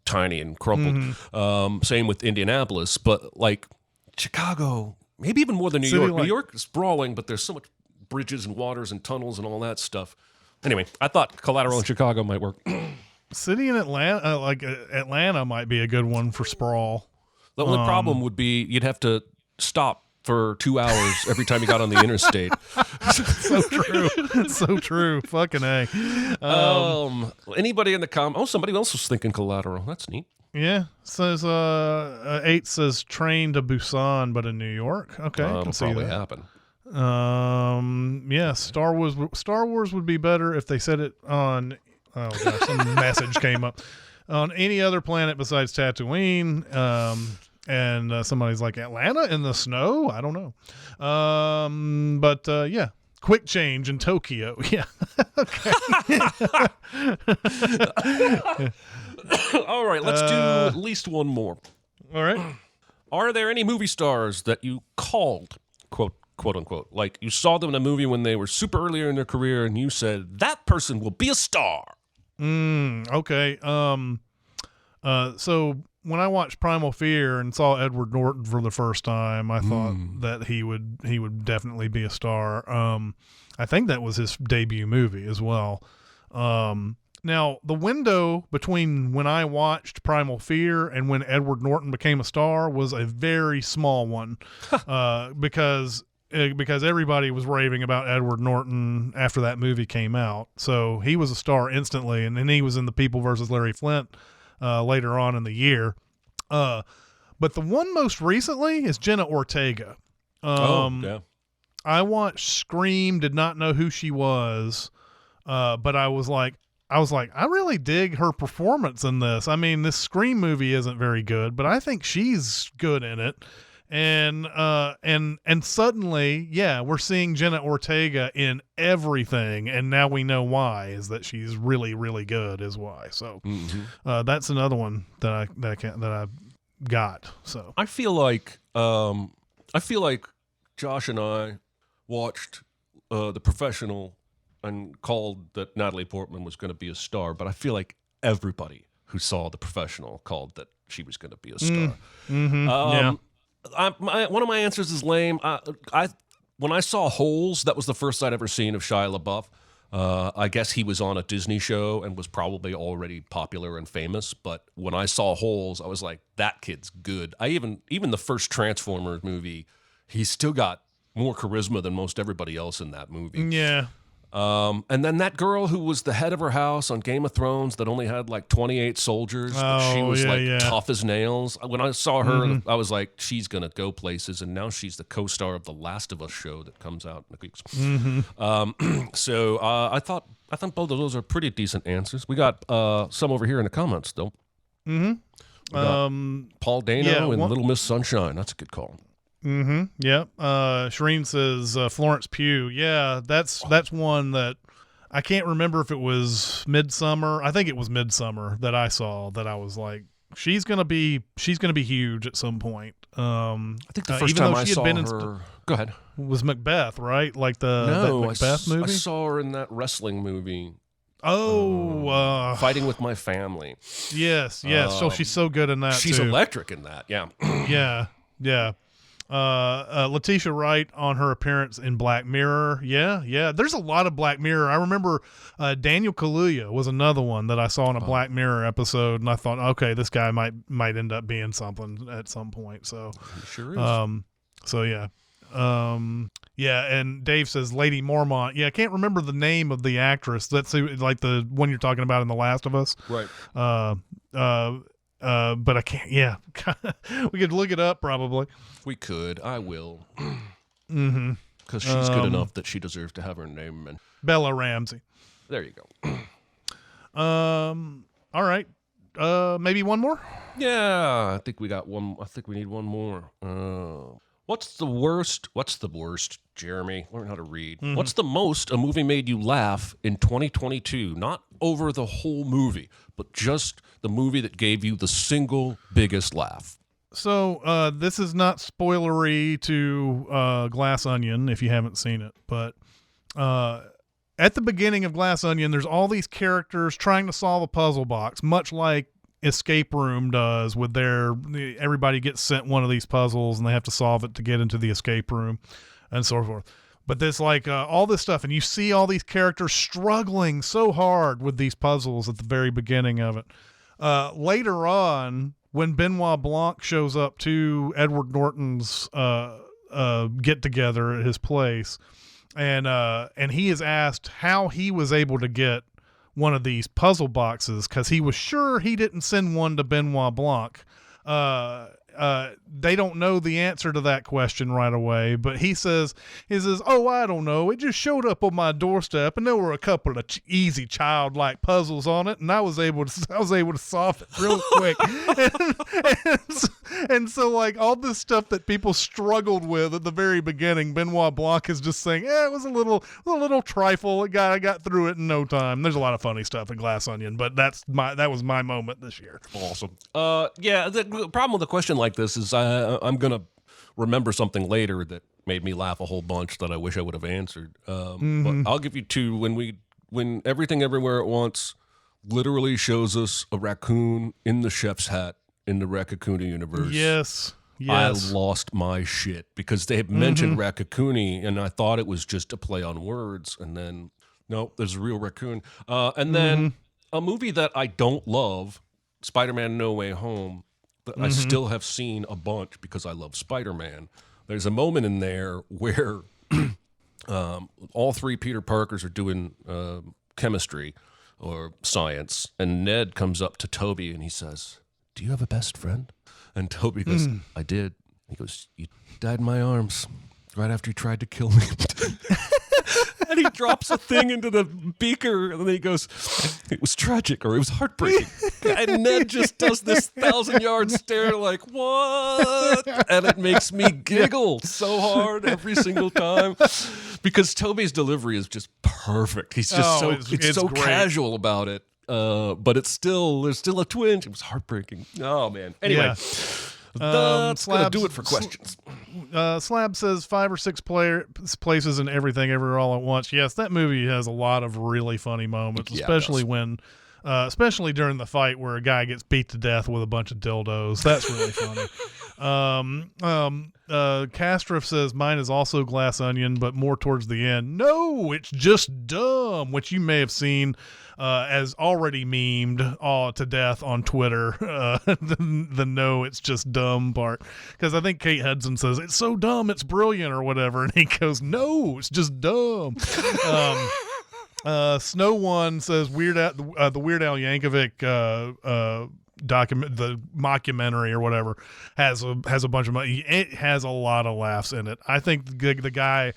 tiny and crumpled. Same with Indianapolis. But like Chicago, maybe even more than New York. New York is sprawling, but there's so much bridges and waters and tunnels and all that stuff. Anyway, I thought Collateral in Chicago might work. City in Atlanta, Atlanta might be a good one for sprawl. The only problem would be you'd have to stop for 2 hours every time you got on the interstate. So true. So true. Fucking A. Anybody in the somebody else was thinking Collateral. That's neat. Yeah. Says 8 says Train to Busan, but in New York. Okay. It'll probably happen. Yeah, Star Wars would be better if they said it on some message came up on any other planet besides Tatooine. And somebody's like, Atlanta in the snow? I don't know. But yeah, quick change in Tokyo. Yeah. Okay. All right, let's do at least one more. All right. Are there any movie stars that you called, quote unquote, like you saw them in a movie when they were super earlier in their career and you said, that person will be a star? Okay. So when I watched Primal Fear and saw Edward Norton for the first time, I thought that he would definitely be a star. I think that was his debut movie as well. Now, the window between when I watched Primal Fear and when Edward Norton became a star was a very small one, because everybody was raving about Edward Norton after that movie came out. So he was a star instantly, and then he was in The People versus Larry Flint later on in the year. But the one most recently is Jenna Ortega. I watched Scream, did not know who she was, but I was like, I really dig her performance in this. I mean, this Scream movie isn't very good, but I think she's good in it. And suddenly, yeah, we're seeing Jenna Ortega in everything, and now we know why, is that she's really, really good is why. So that's another one that I got. So I feel like Josh and I watched The Professional and called that Natalie Portman was going to be a star, but I feel like everybody who saw The Professional called that she was going to be a star. Yeah. One of my answers is lame. When I saw Holes, that was the first I'd ever seen of Shia LaBeouf. I guess he was on a Disney show and was probably already popular and famous. But when I saw Holes, I was like, that kid's good. Even the first Transformers movie, he's still got more charisma than most everybody else in that movie. Yeah. And then that girl who was the head of her house on Game of Thrones that only had like 28 soldiers, but she was tough as nails. When I saw her, I was like, she's going to go places. And now she's the co-star of the Last of Us show that comes out in a week. So I thought both of those are pretty decent answers. We got some over here in the comments, though. Paul Dano and Little Miss Sunshine. That's a good call. Yep. Shireen says Florence Pugh. Yeah, that's one that I can't remember if it was Midsummer. I think it was Midsummer that I saw that I was like, she's gonna be huge at some point. I think the first time I saw her. Go ahead. Was Macbeth, right? Like that Macbeth movie. I saw her in that wrestling movie. Fighting with My Family. Yes. So she's so good in that. She's electric in that. Yeah. Yeah. Letitia Wright on her appearance in Black Mirror. Yeah. There's a lot of Black Mirror. I remember Daniel Kaluuya was another one that I saw in a Black Mirror episode, and I thought, okay, this guy might end up being something at some point. So He sure is. So yeah. And Dave says Lady Mormont. Yeah, I can't remember the name of the actress. That's like the one you're talking about in The Last of Us. Right. But I can't. Yeah, we could look it up probably. We could. I will. Mm-hmm. Because she's good enough that she deserves to have her name. And Bella Ramsey. there you go. All right. Maybe one more. Yeah, I think we got one. I think we need one more. What's the worst, Jeremy? Learn how to read. Mm-hmm. What's the most a movie made you laugh in 2022? Not over the whole movie, but just the movie that gave you the single biggest laugh. So this is not spoilery to Glass Onion if you haven't seen it, but at the beginning of Glass Onion, there's all these characters trying to solve a puzzle box, much like Escape Room does with everybody gets sent one of these puzzles and they have to solve it to get into the escape room and so forth. But there's like all this stuff, and you see all these characters struggling so hard with these puzzles at the very beginning of it. Later on, when Benoit Blanc shows up to Edward Norton's get together at his place, and he is asked how he was able to get one of these puzzle boxes, because he was sure he didn't send one to Benoit Blanc. They don't know the answer to that question right away, but he says, "Oh, I don't know. It just showed up on my doorstep, and there were a couple of easy childlike puzzles on it, and I was able to solve it real quick." and so like all this stuff that people struggled with at the very beginning, Benoit Blanc is just saying, it was a little trifle. I got through it in no time. There's a lot of funny stuff in Glass Onion, but that was my moment this year. Awesome. Yeah, the problem with a question like this is I'm going to remember something later that made me laugh a whole bunch that I wish I would have answered. But I'll give you two. When Everything Everywhere at Once literally shows us a raccoon in the chef's hat in the Recotopia universe. Yes. I lost my shit because they had mentioned Raccacoonie, and I thought it was just a play on words, and then nope, there's a real raccoon. And then a movie that I don't love, Spider-Man No Way Home, that I still have seen a bunch because I love Spider-Man. There's a moment in there where all three Peter Parkers are doing chemistry or science, and Ned comes up to Toby and he says, "Do you have a best friend?" And Toby goes, "I did." He goes, "You died in my arms right after you tried to kill me." And he drops a thing into the beaker, and then he goes, "It was tragic," or "It was heartbreaking." And Ned just does this 1,000-yard stare like, "What?" And it makes me giggle so hard every single time because Toby's delivery is just perfect. He's just it's so great. Casual about it. But there's still a twinge. It was heartbreaking. Oh, man. Anyway, that's going to do it for questions. Slab says 5 or 6 places and Everything Everywhere All at Once. Yes, that movie has a lot of really funny moments, especially especially during the fight where a guy gets beat to death with a bunch of dildos. That's really funny. Castrif says mine is also Glass Onion, but more towards the end. No, it's just dumb, which you may have seen as already memed to death on Twitter. The no, it's just dumb part, because I think Kate Hudson says it's so dumb, it's brilliant or whatever, and he goes, "No, it's just dumb." Snow One says the Weird Al Yankovic the mockumentary or whatever has a bunch of money. It has a lot of laughs in it. I think the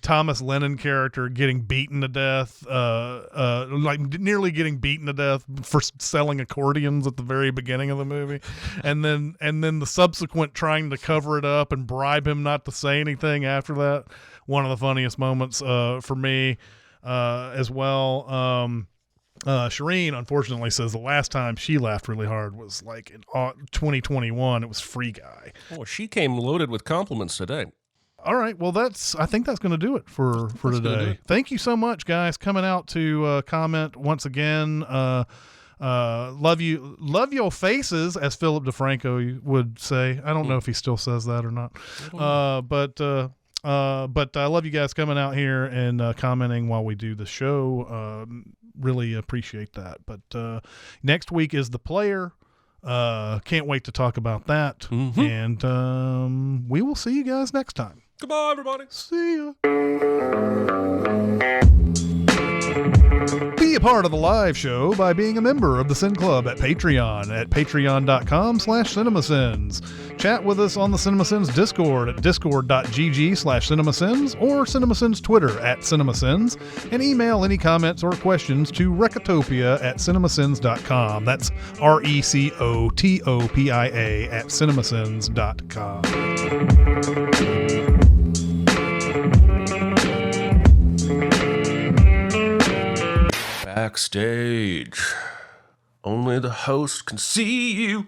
Thomas Lennon character getting beaten to death, like nearly getting beaten to death for selling accordions at the very beginning of the movie, and then the subsequent trying to cover it up and bribe him not to say anything after that. One of the funniest moments for me as well. Shireen, unfortunately, says the last time she laughed really hard was like in 2021. It was Free Guy. Oh, she came loaded with compliments today. All right. Well, I think that's going to do it for today. Thank you so much, guys, coming out to comment once again. love your faces, as Philip DeFranco would say. I don't know if he still says that or not. But I love you guys coming out here and commenting while we do the show. Really appreciate that. But next week is The Player. Can't wait to talk about that. And we will see you guys next time. Goodbye, everybody. See ya. Be a part of the live show by being a member of the Sin Club at Patreon at patreon.com/cinemasins. Chat with us on the Cinemasins Discord at discord.gg/cinemasins or Cinemasins Twitter at Cinemasins, and email any comments or questions to Recotopia at cinemasins.com. That's RECOTOPIA at cinemasins.com. Backstage. Only the host can see you.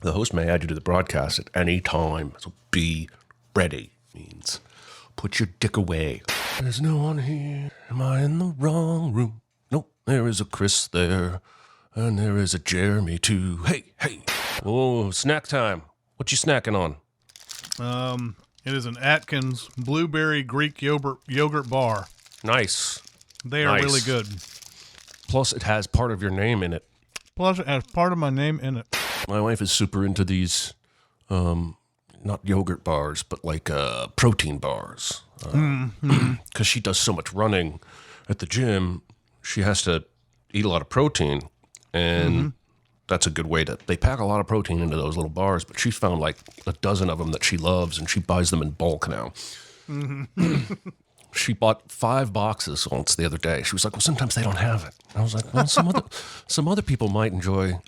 The host may add you to the broadcast at any time, so be ready. Means put your dick away. There's no one here. Am I in the wrong room? Nope, there is a Chris there, and there is a Jeremy too. Hey. Oh, snack time. What you snacking on? It is an Atkins blueberry Greek yogurt bar. Nice. They are really good. Plus, it has part of your name in it. Plus, it has part of my name in it. My wife is super into these, not yogurt bars, but like protein bars. Because she does so much running at the gym, she has to eat a lot of protein. And that's a good way to... They pack a lot of protein into those little bars, but she's found like a dozen of them that she loves, and she buys them in bulk now. She bought 5 boxes once the other day. She was like, well, sometimes they don't have it. I was like, well, some other people might enjoy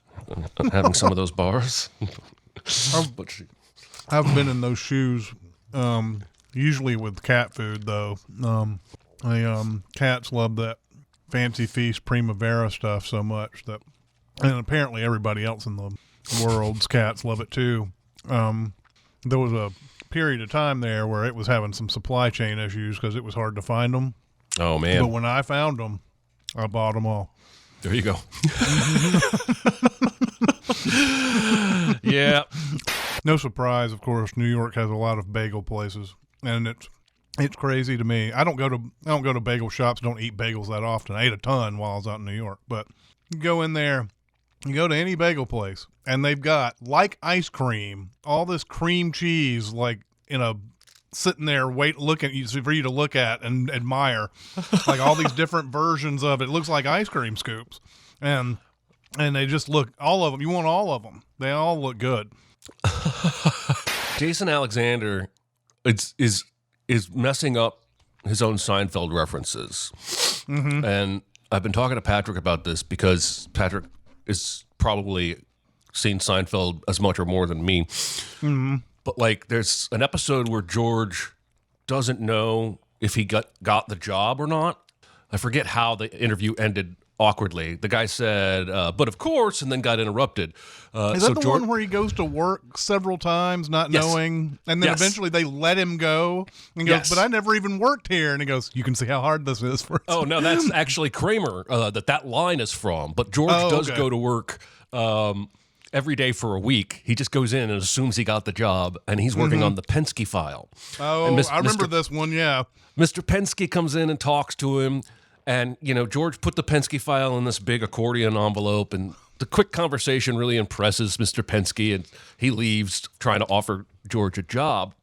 having some of those bars. I've been in those shoes, usually with cat food, though. Cats love that Fancy Feast Primavera stuff so much that, and apparently everybody else in the world's cats love it too. There was a period of time there where it was having some supply chain issues because it was hard to find them. Oh, man. But when I found them, I bought them all. There you go. Yeah. No surprise, of course, New York has a lot of bagel places, and it's crazy to me. I don't go to bagel shops, don't eat bagels that often. I ate a ton while I was out in New York, but you go in there, you go to any bagel place, and they've got, like ice cream, all this cream cheese, like sitting there looking for you to look at and admire, like all these different versions of it. It looks like ice cream scoops, and they just look, all of them. You want all of them. They all look good. Jason Alexander is messing up his own Seinfeld references, and I've been talking to Patrick about this because Patrick is probably seen Seinfeld as much or more than me. But like, there's an episode where George doesn't know if he got the job or not. I forget how the interview ended awkwardly. The guy said, but of course, and then got interrupted. Is that the one where he goes to work several times not knowing, and then eventually they let him go, and he goes, but I never even worked here, and he goes, you can see how hard this is for us. Oh, no, that's actually Kramer that line is from, but George does go to work every day for a week. He just goes in and assumes he got the job, and he's working on the Penske file. Oh, I remember this one, yeah. Mr. Penske comes in and talks to him, and, George put the Penske file in this big accordion envelope, and the quick conversation really impresses Mr. Penske, and he leaves trying to offer George a job.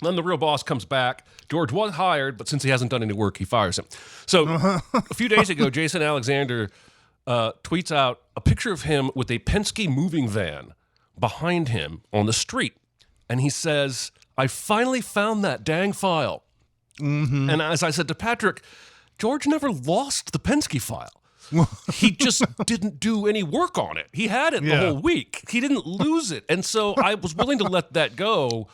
Then the real boss comes back. George was hired, but since he hasn't done any work, he fires him. So a few days ago, Jason Alexander tweets out a picture of him with a Penske moving van behind him on the street. And he says, I finally found that dang file. And as I said to Patrick, George never lost the Penske file. He just didn't do any work on it. He had it the whole week. He didn't lose it. And so I was willing to let that go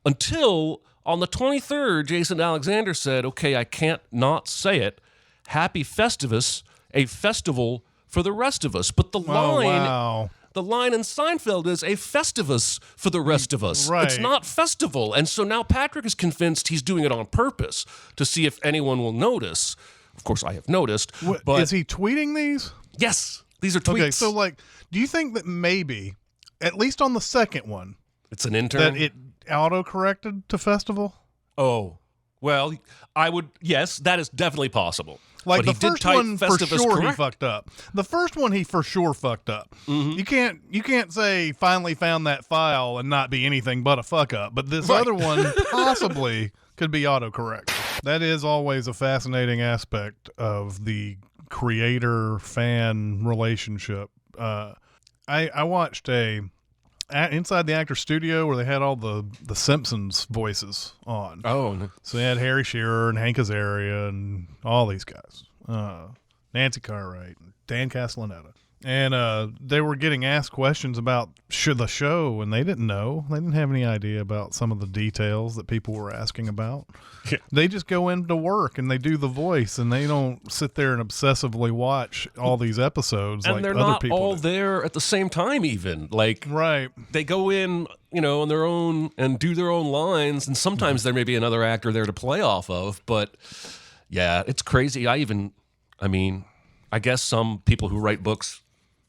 until on the 23rd, Jason Alexander said, okay, I can't not say it. Happy Festivus, a festival for the rest of us. But the line in Seinfeld is a Festivus for the rest of us. Right. It's not festival. And so now Patrick is convinced he's doing it on purpose to see if anyone will notice. Of course, I have noticed. But is he tweeting these? Yes. These are tweets. Okay, so like, do you think that maybe, at least on the second one, it's an intern? that it auto-corrected to festival? Oh, well, I would, yes, that is definitely possible. Like but the first one, for sure, correct. he fucked up. The first one, he for sure fucked up. Mm-hmm. You can't say finally found that file and not be anything but a fuck up. But this other one possibly could be autocorrect. That is always a fascinating aspect of the-creator-fan relationship. I watched Inside the Actor Studio where they had all the Simpsons voices on. Oh. So they had Harry Shearer and Hank Azaria and all these guys. Nancy Cartwright, Dan Castellaneta. And they were getting asked questions about the show, and they didn't know. They didn't have any idea about some of the details that people were asking about. Yeah. They just go into work, and they do the voice, and they don't sit there and obsessively watch all these episodes and like they're other not people all do. there at the same time even. Like, Right. they go in, on their own and do their own lines, and sometimes there may be another actor there to play off of, but yeah, it's crazy. I guess some people who write books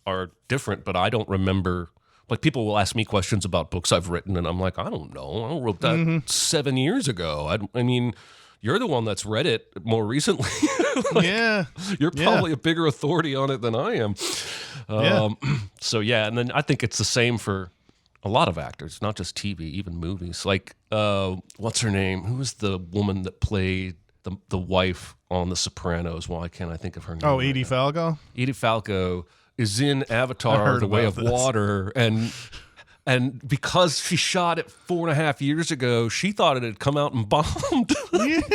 are different, but I don't remember. Like, people will ask me questions about books I've written, and I'm like, I don't know. I wrote that 7 years ago. I mean, you're the one that's read it more recently. Yeah. You're probably a bigger authority on it than I am. So, yeah, and then I think it's the same for a lot of actors, not just TV, even movies. Like, what's her name? Who was the woman that played the wife on The Sopranos? Why can't I think of her name? Oh, Edie Falco? Edie Falco is in Avatar: The Way of Water, and because she shot it 4.5 years ago, she thought it had come out and bombed.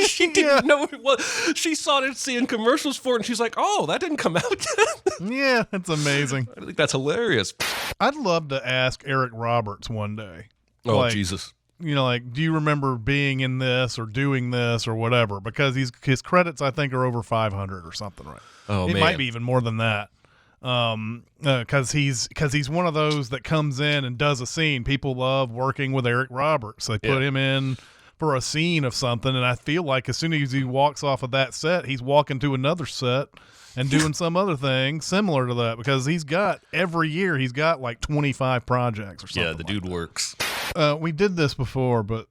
She didn't know it was. She started seeing commercials for it, and she's like, "Oh, that didn't come out yet." Yeah, it's amazing. I think that's hilarious. I'd love to ask Eric Roberts one day. Oh, Jesus. Do you remember being in this or doing this or whatever? Because his credits, I think, are over 500 or something, right? Oh, it man. might be even more than that. Because he's one of those that comes in and does a scene. People love working with Eric Roberts. They put him in for a scene of something, and I feel like as soon as he walks off of that set, he's walking to another set and doing some other thing similar to that, because every year he's got like 25 projects or something. Yeah, the dude works. We did this before, but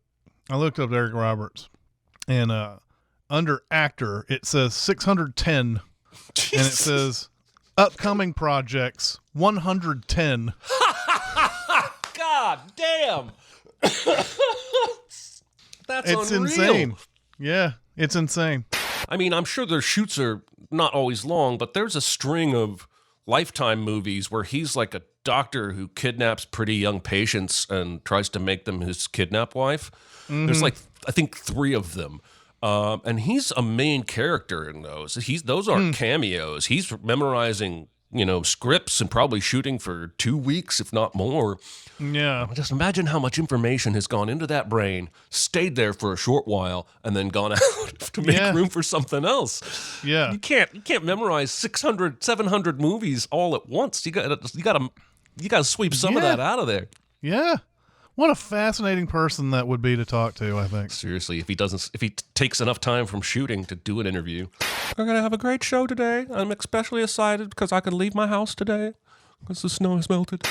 I looked up Eric Roberts, and under actor it says 610, Jesus. and it says upcoming projects 110. God damn. That's It's unreal. insane. Yeah, it's insane. I mean, I'm sure their shoots are not always long, but there's a string of Lifetime movies where he's like a doctor who kidnaps pretty young patients and tries to make them his kidnap wife. There's like, I think 3 of them. And he's a main character in those. Those aren't cameos. He's memorizing, scripts and probably shooting for 2 weeks, if not more. Yeah. Just imagine how much information has gone into that brain, stayed there for a short while, and then gone out to make room for something else. Yeah. You can't memorize 600, 700 movies all at once. You got to sweep some of that out of there. Yeah. What a fascinating person that would be to talk to, I think. Seriously, if he takes enough time from shooting to do an interview. We're going to have a great show today. I'm especially excited because I can leave my house today because the snow has melted.